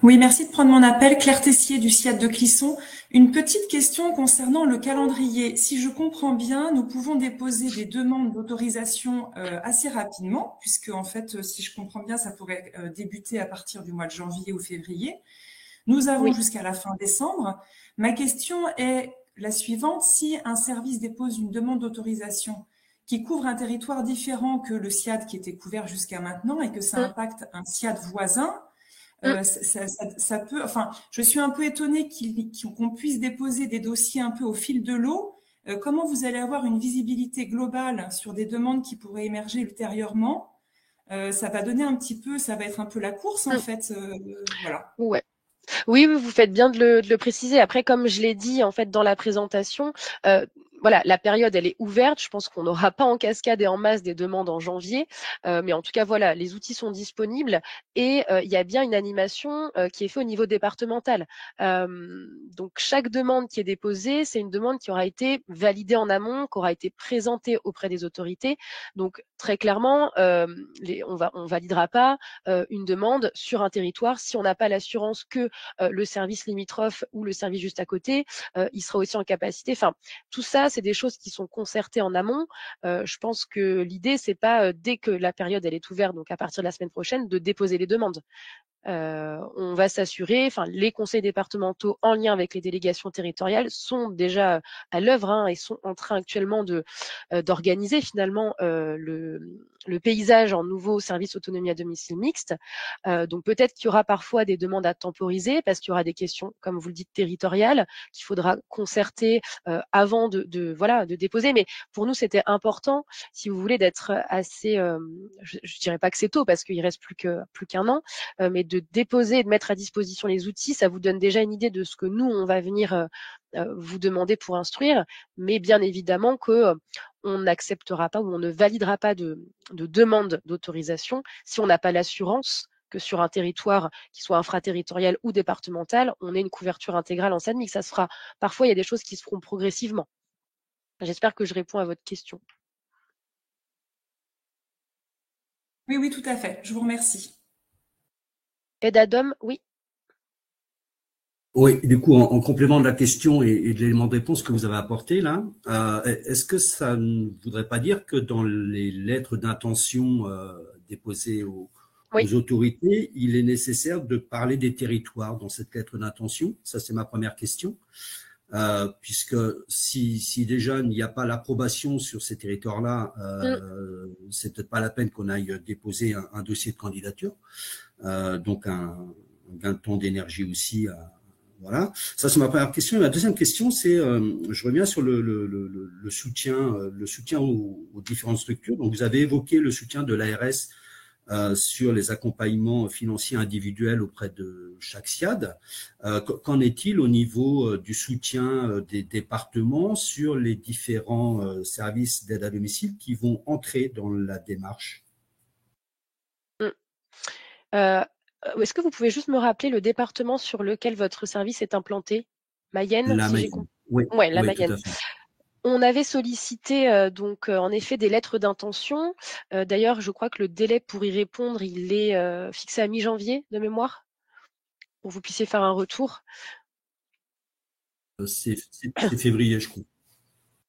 Oui, merci de prendre mon appel. Claire Tessier du SIAD de Clisson. Une petite question concernant le calendrier. Si je comprends bien, nous pouvons déposer des demandes d'autorisation assez rapidement, puisque en fait, si je comprends bien, ça pourrait débuter à partir du mois de janvier ou février. Nous avons jusqu'à la fin décembre. Ma question est la suivante. Si un service dépose une demande d'autorisation qui couvre un territoire différent que le SIAD qui était couvert jusqu'à maintenant et que ça impacte un SIAD voisin, ça peut. Enfin, je suis un peu étonnée qu'on puisse déposer des dossiers un peu au fil de l'eau. Comment vous allez avoir une visibilité globale sur des demandes qui pourraient émerger ultérieurement? Ça va donner un petit peu, ça va être un peu la course en fait. Voilà. Ouais. Oui, vous faites bien de le préciser. Après, comme je l'ai dit en fait dans la présentation, voilà, la période elle est ouverte. Je pense qu'on n'aura pas en cascade et en masse des demandes en janvier, mais en tout cas voilà, les outils sont disponibles et il y a bien une animation qui est faite au niveau départemental. Donc chaque demande qui est déposée, c'est une demande qui aura été validée en amont, qui aura été présentée auprès des autorités. Donc très clairement, on validera pas une demande sur un territoire si on n'a pas l'assurance que le service limitrophe ou le service juste à côté, il sera aussi en capacité. Enfin, tout ça, c'est des choses qui sont concertées en amont. Je pense que l'idée, c'est pas dès que la période elle est ouverte, donc à partir de la semaine prochaine, de déposer les demandes. On va s'assurer, enfin les conseils départementaux en lien avec les délégations territoriales sont déjà à l'œuvre et sont en train actuellement d'organiser finalement le paysage en nouveau service autonomie à domicile mixte. Donc peut-être qu'il y aura parfois des demandes à temporiser parce qu'il y aura des questions, comme vous le dites, territoriales qu'il faudra concerter avant de déposer. Mais pour nous, c'était important, si vous voulez, d'être assez, je dirais pas que c'est tôt parce qu'il reste plus qu'un an, mais de déposer et de mettre à disposition les outils, ça vous donne déjà une idée de ce que nous, on va venir vous demander pour instruire, mais bien évidemment que on n'acceptera pas ou on ne validera pas de demande d'autorisation si on n'a pas l'assurance que sur un territoire qui soit infraterritorial ou départemental, on ait une couverture intégrale en SADMIC. Ça se fera. Parfois, il y a des choses qui se feront progressivement. J'espère que je réponds à votre question. Oui, tout à fait. Je vous remercie. Edadom, oui. Oui, du coup, en complément de la question et de l'élément de réponse que vous avez apporté là, est-ce que ça ne voudrait pas dire que dans les lettres d'intention déposées aux autorités, il est nécessaire de parler des territoires dans cette lettre d'intention? Ça, c'est ma première question. Puisque si déjà il n'y a pas l'approbation sur ces territoires-là, c'est peut-être pas la peine qu'on aille déposer un dossier de candidature. Donc un gain de temps, d'énergie aussi. Voilà, ça c'est ma première question. Et ma deuxième question, c'est, je reviens sur le soutien aux différentes structures. Donc vous avez évoqué le soutien de l'ARS sur les accompagnements financiers individuels auprès de chaque SIAD. Qu'en est-il au niveau du soutien des départements sur les différents services d'aide à domicile qui vont entrer dans la démarche? Est-ce que vous pouvez juste me rappeler le département sur lequel votre service est implanté? Mayenne, La Mayenne. Oui, ouais, la oui, Mayenne. tout à fait. On avait sollicité donc en effet des lettres d'intention. D'ailleurs, je crois que le délai pour y répondre, il est fixé à mi-janvier de mémoire, pour que vous puissiez faire un retour. C'est février, je crois.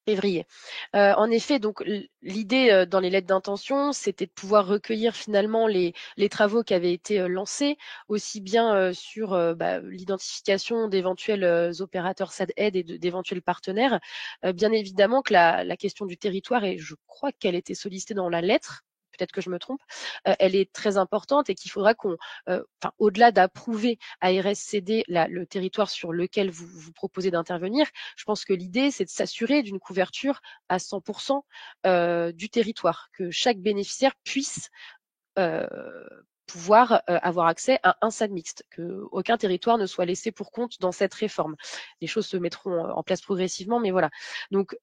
Février. En effet, donc l'idée dans les lettres d'intention, c'était de pouvoir recueillir finalement les travaux qui avaient été lancés, aussi bien sur l'identification d'éventuels opérateurs SAD-Aid et d'éventuels partenaires. Bien évidemment que la question du territoire, et je crois qu'elle était sollicitée dans la lettre, peut-être que je me trompe, elle est très importante et qu'il faudra qu'on, au-delà d'approuver ARSCD le territoire sur lequel vous proposez d'intervenir, je pense que l'idée, c'est de s'assurer d'une couverture à 100% du territoire, que chaque bénéficiaire puisse pouvoir avoir accès à un SAD mixte, qu'aucun territoire ne soit laissé pour compte dans cette réforme. Les choses se mettront en place progressivement, mais voilà. Donc,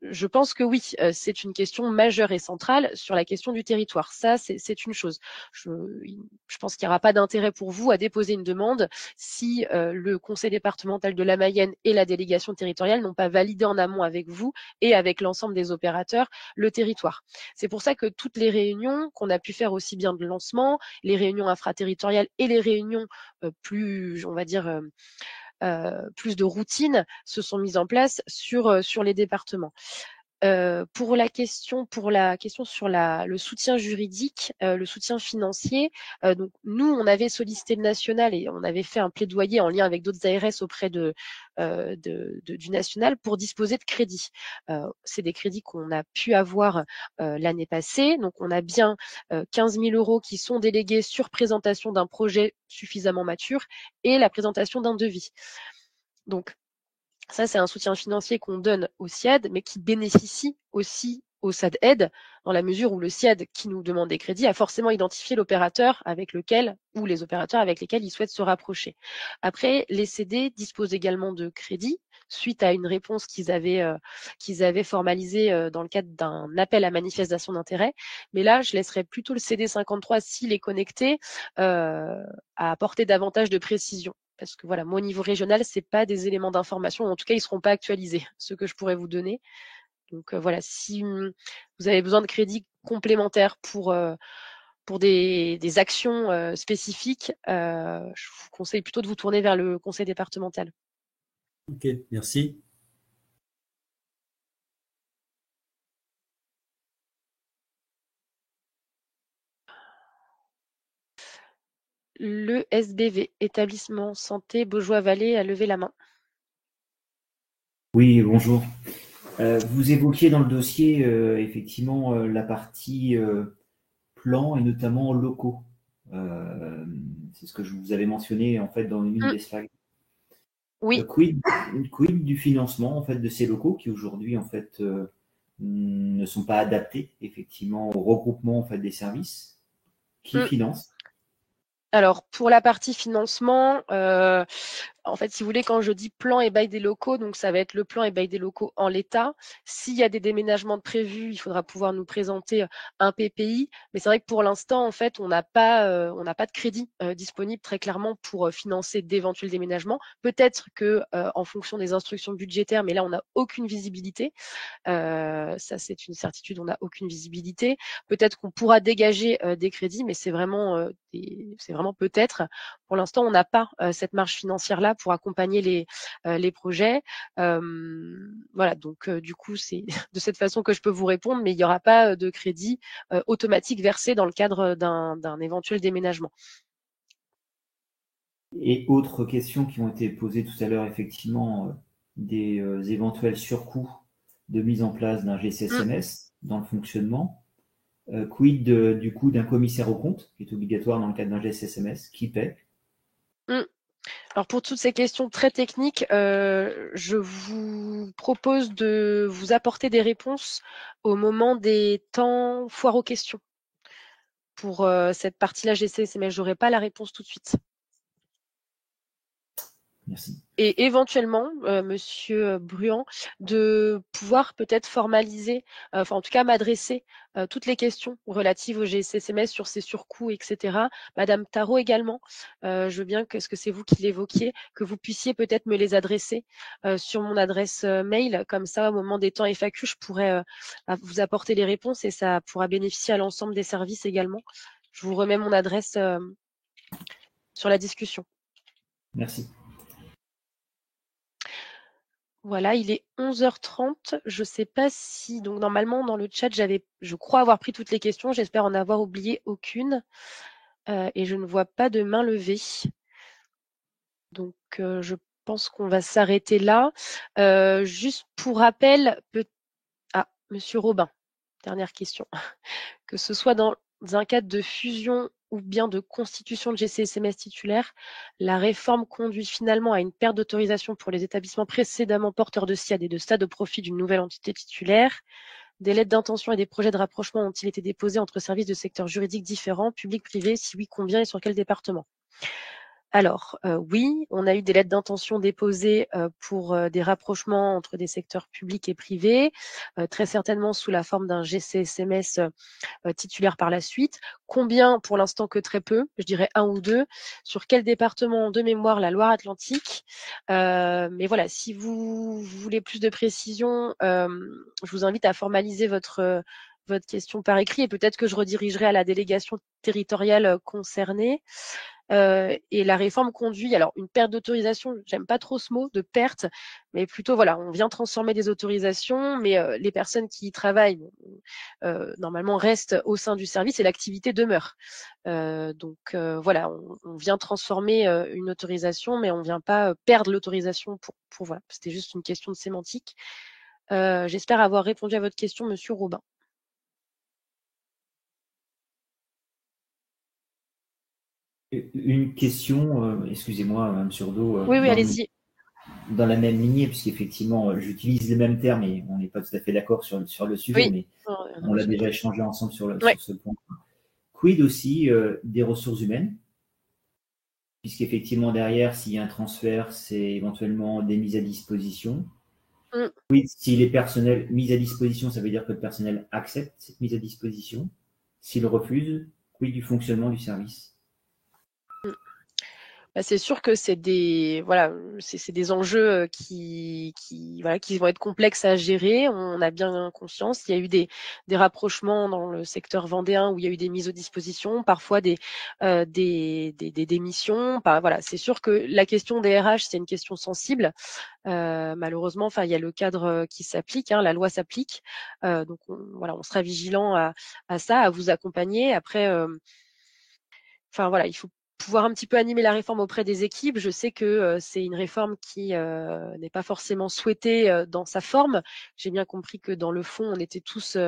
je pense que oui, c'est une question majeure et centrale sur la question du territoire. Ça, c'est une chose. Je pense qu'il n'y aura pas d'intérêt pour vous à déposer une demande si le conseil départemental de la Mayenne et la délégation territoriale n'ont pas validé en amont avec vous et avec l'ensemble des opérateurs le territoire. C'est pour ça que toutes les réunions qu'on a pu faire aussi bien de lancement, les réunions infraterritoriales et les réunions plus, on va dire, plus de routine se sont mises en place sur les départements. Pour la question sur le soutien juridique, le soutien financier, donc nous, on avait sollicité le national et on avait fait un plaidoyer en lien avec d'autres ARS auprès du national pour disposer de crédits. C'est des crédits qu'on a pu avoir l'année passée. Donc, on a bien 15 000 € qui sont délégués sur présentation d'un projet suffisamment mature et la présentation d'un devis. Donc, ça, c'est un soutien financier qu'on donne au SIAD, mais qui bénéficie aussi au SAD-Aid, dans la mesure où le SIAD, qui nous demande des crédits, a forcément identifié l'opérateur avec lequel, ou les opérateurs avec lesquels il souhaite se rapprocher. Après, les CD disposent également de crédits, suite à une réponse qu'ils avaient formalisée dans le cadre d'un appel à manifestation d'intérêt. Mais là, je laisserai plutôt le CD 53, s'il est connecté, à apporter davantage de précision. Parce que voilà, moi au niveau régional, c'est pas des éléments d'information, en tout cas, ils seront pas actualisés, ceux que je pourrais vous donner. Donc voilà, si vous avez besoin de crédits complémentaires pour des actions spécifiques, je vous conseille plutôt de vous tourner vers le conseil départemental. Ok, merci. Le SBV, établissement santé Beaujois-Vallée, a levé la main. Oui, bonjour. Vous évoquiez dans le dossier effectivement la partie plan et notamment locaux. C'est ce que je vous avais mentionné en fait dans une des slides. Oui. Quid du financement en fait de ces locaux qui aujourd'hui en fait ne sont pas adaptés effectivement au regroupement en fait des services. Qui finance? Alors, pour la partie financement, en fait, si vous voulez, quand je dis plan et bail des locaux, donc ça va être le plan et bail des locaux en l'état. S'il y a des déménagements de prévus, il faudra pouvoir nous présenter un PPI. Mais c'est vrai que pour l'instant, en fait, on n'a pas de crédit disponible très clairement pour financer d'éventuels déménagements. Peut-être que en fonction des instructions budgétaires, mais là, on n'a aucune visibilité. Ça, c'est une certitude, on n'a aucune visibilité. Peut-être qu'on pourra dégager des crédits, mais c'est vraiment peut-être. Pour l'instant, on n'a pas cette marge financière-là pour accompagner les projets. Voilà, donc du coup, c'est de cette façon que je peux vous répondre, mais il n'y aura pas de crédit automatique versé dans le cadre d'un éventuel déménagement. Et autres questions qui ont été posées tout à l'heure, effectivement, des éventuels surcoûts de mise en place d'un GCSMS dans le fonctionnement. Quid du coup d'un commissaire aux comptes qui est obligatoire dans le cadre d'un GCSMS, qui paie? Alors pour toutes ces questions très techniques, je vous propose de vous apporter des réponses au moment des temps foire aux questions. Pour cette partie-là GCSMS, je n'aurai pas la réponse tout de suite. Merci. Et éventuellement, Monsieur Bruand, de pouvoir peut-être formaliser, enfin en tout cas m'adresser toutes les questions relatives au GSSMS sur ses surcoûts, etc. Madame Tarot également, je veux bien que, ce que c'est vous qui l'évoquiez, que vous puissiez peut-être me les adresser sur mon adresse mail, comme ça au moment des temps FAQ, je pourrais vous apporter les réponses et ça pourra bénéficier à l'ensemble des services également. Je vous remets mon adresse sur la discussion. Merci. Voilà, il est 11h30. Je ne sais pas si, donc normalement dans le chat, je crois avoir pris toutes les questions. J'espère en avoir oublié aucune. Et je ne vois pas de main levée. Donc je pense qu'on va s'arrêter là. Juste pour rappel, Monsieur Robin, dernière question. Que ce soit dans un cadre de fusion ou bien de constitution de GCSMS titulaire, la réforme conduit finalement à une perte d'autorisation pour les établissements précédemment porteurs de SIAD et de stade au profit d'une nouvelle entité titulaire. Des lettres d'intention et des projets de rapprochement ont-ils été déposés entre services de secteurs juridiques différents, publics, privés? Si oui, combien et sur quel département? Alors, oui, on a eu des lettres d'intention déposées pour des rapprochements entre des secteurs publics et privés, très certainement sous la forme d'un GCSMS titulaire par la suite. Combien? Pour l'instant que très peu, je dirais 1 ou 2. Sur quel département? De mémoire, la Loire-Atlantique. Mais voilà, si vous voulez plus de précision, je vous invite à formaliser votre question par écrit et peut-être que je redirigerai à la délégation territoriale concernée. Et la réforme conduit, alors une perte d'autorisation, j'aime pas trop ce mot de perte, mais plutôt voilà, on vient transformer des autorisations, mais les personnes qui y travaillent normalement restent au sein du service et l'activité demeure. Donc voilà, on vient transformer une autorisation, mais on vient pas perdre l'autorisation pour voilà. C'était juste une question de sémantique. J'espère avoir répondu à votre question, Monsieur Robin. Une question, excusez-moi, Mme Surdeau. Oui, allez-y. Dans la même lignée, puisqu'effectivement, j'utilise les mêmes termes et on n'est pas tout à fait d'accord sur le sujet, Oui. mais on l'a déjà échangé ensemble sur ce point. Quid aussi des ressources humaines? Puisqu'effectivement, derrière, s'il y a un transfert, c'est éventuellement des mises à disposition. Quid s'il est personnel mis à disposition, ça veut dire que le personnel accepte cette mise à disposition. S'il refuse, quid du fonctionnement du service? C'est sûr que c'est des enjeux qui vont être complexes à gérer. On a bien conscience. Il y a eu des rapprochements dans le secteur vendéen où il y a eu des mises à disposition, parfois des démissions. Voilà, c'est sûr que la question des RH, c'est une question sensible. Malheureusement, enfin, il y a le cadre qui s'applique, la loi s'applique. Donc on sera vigilant à ça, à vous accompagner. Après, enfin voilà, il faut pouvoir un petit peu animer la réforme auprès des équipes. Je sais que c'est une réforme qui n'est pas forcément souhaitée dans sa forme. J'ai bien compris que dans le fond, on était tous,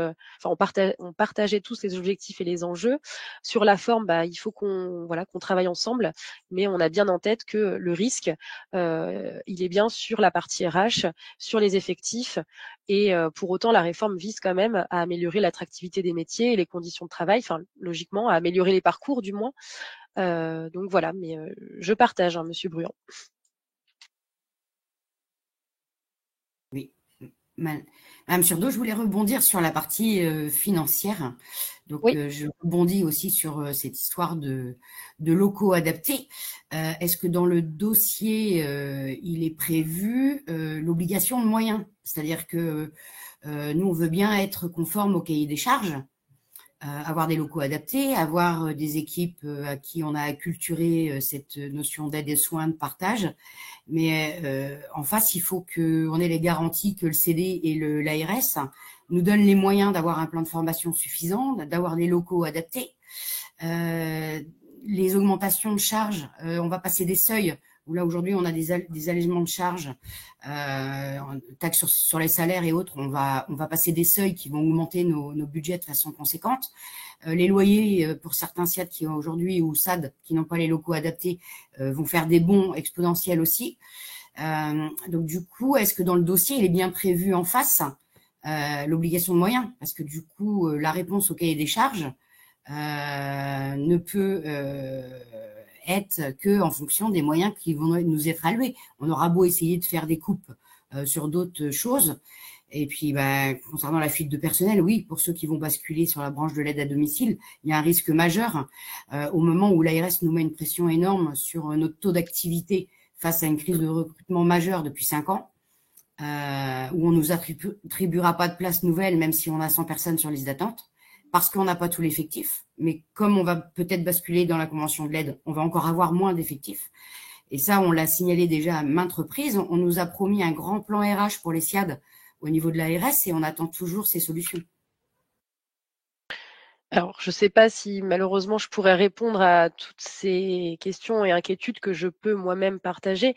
on partageait tous les objectifs et les enjeux. Sur la forme, il faut qu'on travaille ensemble, mais on a bien en tête que le risque, il est bien sur la partie RH, sur les effectifs. Et pour autant, la réforme vise quand même à améliorer l'attractivité des métiers et les conditions de travail, enfin logiquement à améliorer les parcours du moins. Donc voilà, mais je partage, Monsieur Bruand. Oui. Madame Surdeau, je voulais rebondir sur la partie financière. Donc, je rebondis aussi sur cette histoire de locaux adaptés. Est-ce que dans le dossier, il est prévu l'obligation de moyens? C'est-à-dire que nous, on veut bien être conforme au cahier des charges, avoir des locaux adaptés, avoir des équipes à qui on a acculturé cette notion d'aide et soins, de partage. Mais en face, il faut qu'on ait les garanties que le CD et l'ARS nous donnent les moyens d'avoir un plan de formation suffisant, d'avoir des locaux adaptés. Les augmentations de charges, on va passer des seuils où là aujourd'hui on a des allègements de charges, taxes sur les salaires et autres, on va passer des seuils qui vont augmenter nos budgets de façon conséquente. Les loyers pour certains SIAD qui aujourd'hui ou SAD qui n'ont pas les locaux adaptés vont faire des bonds exponentiels aussi. Donc du coup, est-ce que dans le dossier il est bien prévu en face l'obligation de moyens? Parce que du coup, la réponse au cahier des charges ne peut être que en fonction des moyens qui vont nous être alloués. On aura beau essayer de faire des coupes sur d'autres choses. Et puis, concernant la fuite de personnel, oui, pour ceux qui vont basculer sur la branche de l'aide à domicile, il y a un risque majeur au moment où l'ARS nous met une pression énorme sur notre taux d'activité face à une crise de recrutement majeure depuis 5 ans, où on nous attribuera pas de place nouvelle, même si on a 100 personnes sur liste d'attente, parce qu'on n'a pas tout l'effectif. Mais comme on va peut-être basculer dans la convention de l'aide, on va encore avoir moins d'effectifs. Et ça, on l'a signalé déjà à maintes reprises. On nous a promis un grand plan RH pour les SIAD au niveau de l'ARS et on attend toujours ces solutions. Alors, je ne sais pas si malheureusement je pourrais répondre à toutes ces questions et inquiétudes que je peux moi-même partager.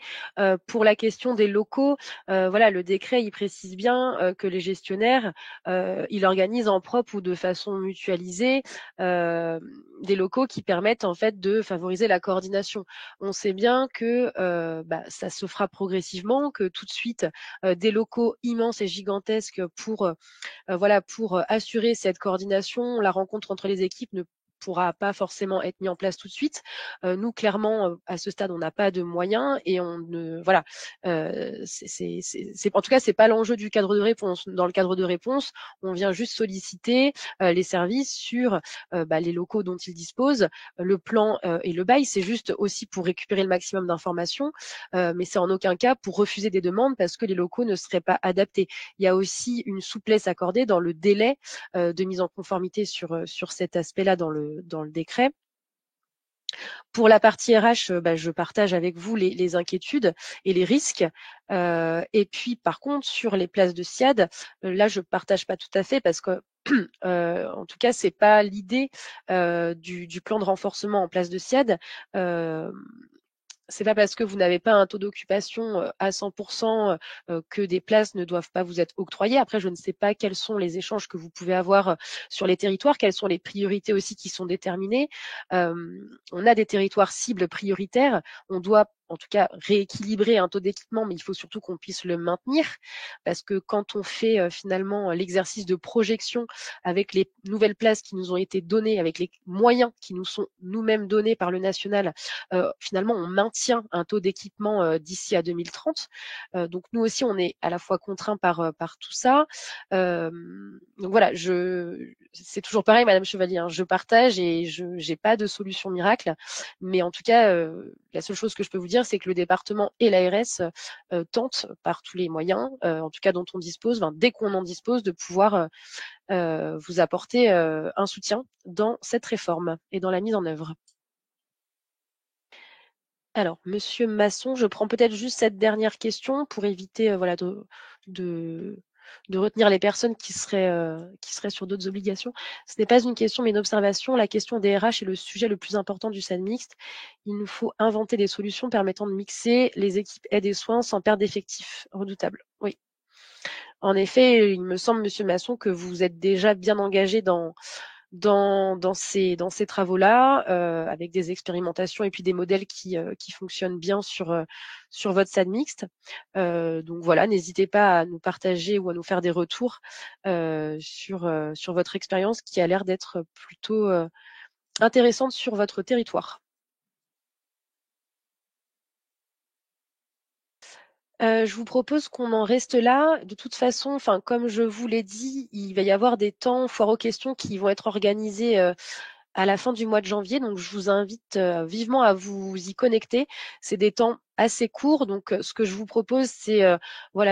Pour la question des locaux, voilà, le décret il précise bien que les gestionnaires, ils organisent en propre ou de façon mutualisée des locaux qui permettent en fait de favoriser la coordination. On sait bien que ça se fera progressivement, que tout de suite des locaux immenses et gigantesques pour assurer cette coordination, la rencontre entre les équipes ne pourra pas forcément être mis en place tout de suite. Nous, clairement, à ce stade, on n'a pas de moyens et on ne voilà. En tout cas, c'est pas l'enjeu du cadre de réponse. Dans le cadre de réponse, on vient juste solliciter les services sur les locaux dont ils disposent, le plan et le bail. C'est juste aussi pour récupérer le maximum d'informations, mais c'est en aucun cas pour refuser des demandes parce que les locaux ne seraient pas adaptés. Il y a aussi une souplesse accordée dans le délai de mise en conformité sur cet aspect-là dans le décret. Pour la partie RH, je partage avec vous les inquiétudes et les risques. Et puis, par contre, sur les places de SIAD, là, je partage pas tout à fait parce que, en tout cas, c'est pas l'idée du plan de renforcement en place de SIAD. C'est pas parce que vous n'avez pas un taux d'occupation à 100% que des places ne doivent pas vous être octroyées. Après, je ne sais pas quels sont les échanges que vous pouvez avoir sur les territoires, quelles sont les priorités aussi qui sont déterminées. On a des territoires cibles prioritaires. On doit en tout cas rééquilibrer un taux d'équipement, mais il faut surtout qu'on puisse le maintenir parce que quand on fait finalement l'exercice de projection avec les nouvelles places qui nous ont été données, avec les moyens qui nous sont nous-mêmes donnés par le national, finalement on maintient un taux d'équipement d'ici à 2030. Donc nous aussi on est à la fois contraints par tout ça. Donc voilà, c'est toujours pareil, Madame Chevalier, hein, je partage et je n'ai pas de solution miracle, mais en tout cas la seule chose que je peux vous dire, c'est que le département et l'ARS tentent par tous les moyens, en tout cas dont on dispose, dès qu'on en dispose, de pouvoir vous apporter un soutien dans cette réforme et dans la mise en œuvre. Alors, Monsieur Masson, je prends peut-être juste cette dernière question pour éviter de retenir les personnes qui seraient sur d'autres obligations. Ce n'est pas une question, mais une observation. La question des RH est le sujet le plus important du SAD mixte. Il nous faut inventer des solutions permettant de mixer les équipes aide et soins sans perdre d'effectifs. Redoutable. Oui. En effet, il me semble, Monsieur Masson, que vous êtes déjà bien engagé dans ces travaux-là, avec des expérimentations et puis des modèles qui fonctionnent bien sur votre SAD mixte. Donc voilà, n'hésitez pas à nous partager ou à nous faire des retours sur votre expérience qui a l'air d'être plutôt intéressante sur votre territoire. Je vous propose qu'on en reste là. De toute façon, comme je vous l'ai dit, il va y avoir des temps foire aux questions qui vont être organisés à la fin du mois de janvier. Donc, je vous invite vivement à vous y connecter. C'est des temps assez courts. Donc, ce que je vous propose, c'est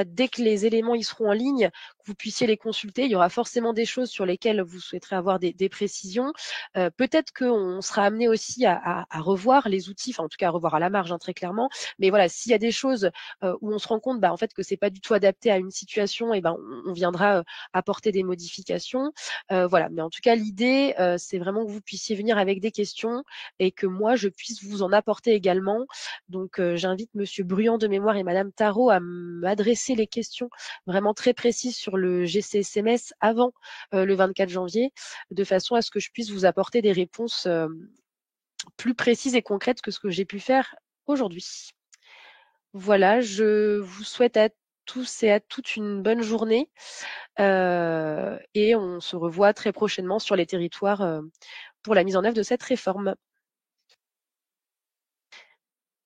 dès que les éléments y seront en ligne, que vous puissiez les consulter. Il y aura forcément des choses sur lesquelles vous souhaiterez avoir des précisions. Peut-être qu'on sera amené aussi à revoir les outils, en tout cas à revoir à la marge, très clairement. Mais voilà, s'il y a des choses où on se rend compte en fait que c'est pas du tout adapté à une situation, et on viendra apporter des modifications. Voilà, mais en tout cas l'idée c'est vraiment que vous puissiez venir avec des questions et que moi je puisse vous en apporter également. Donc j'invite Monsieur Bruyant de mémoire et Madame Tarot à m'adresser les questions vraiment très précises sur le GCSMS avant le 24 janvier, de façon à ce que je puisse vous apporter des réponses plus précises et concrètes que ce que j'ai pu faire aujourd'hui. Voilà, je vous souhaite à tous et à toutes une bonne journée et on se revoit très prochainement sur les territoires pour la mise en œuvre de cette réforme.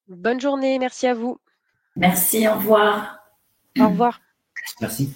Bonne journée, merci à vous. Merci, au revoir. Au revoir. Merci.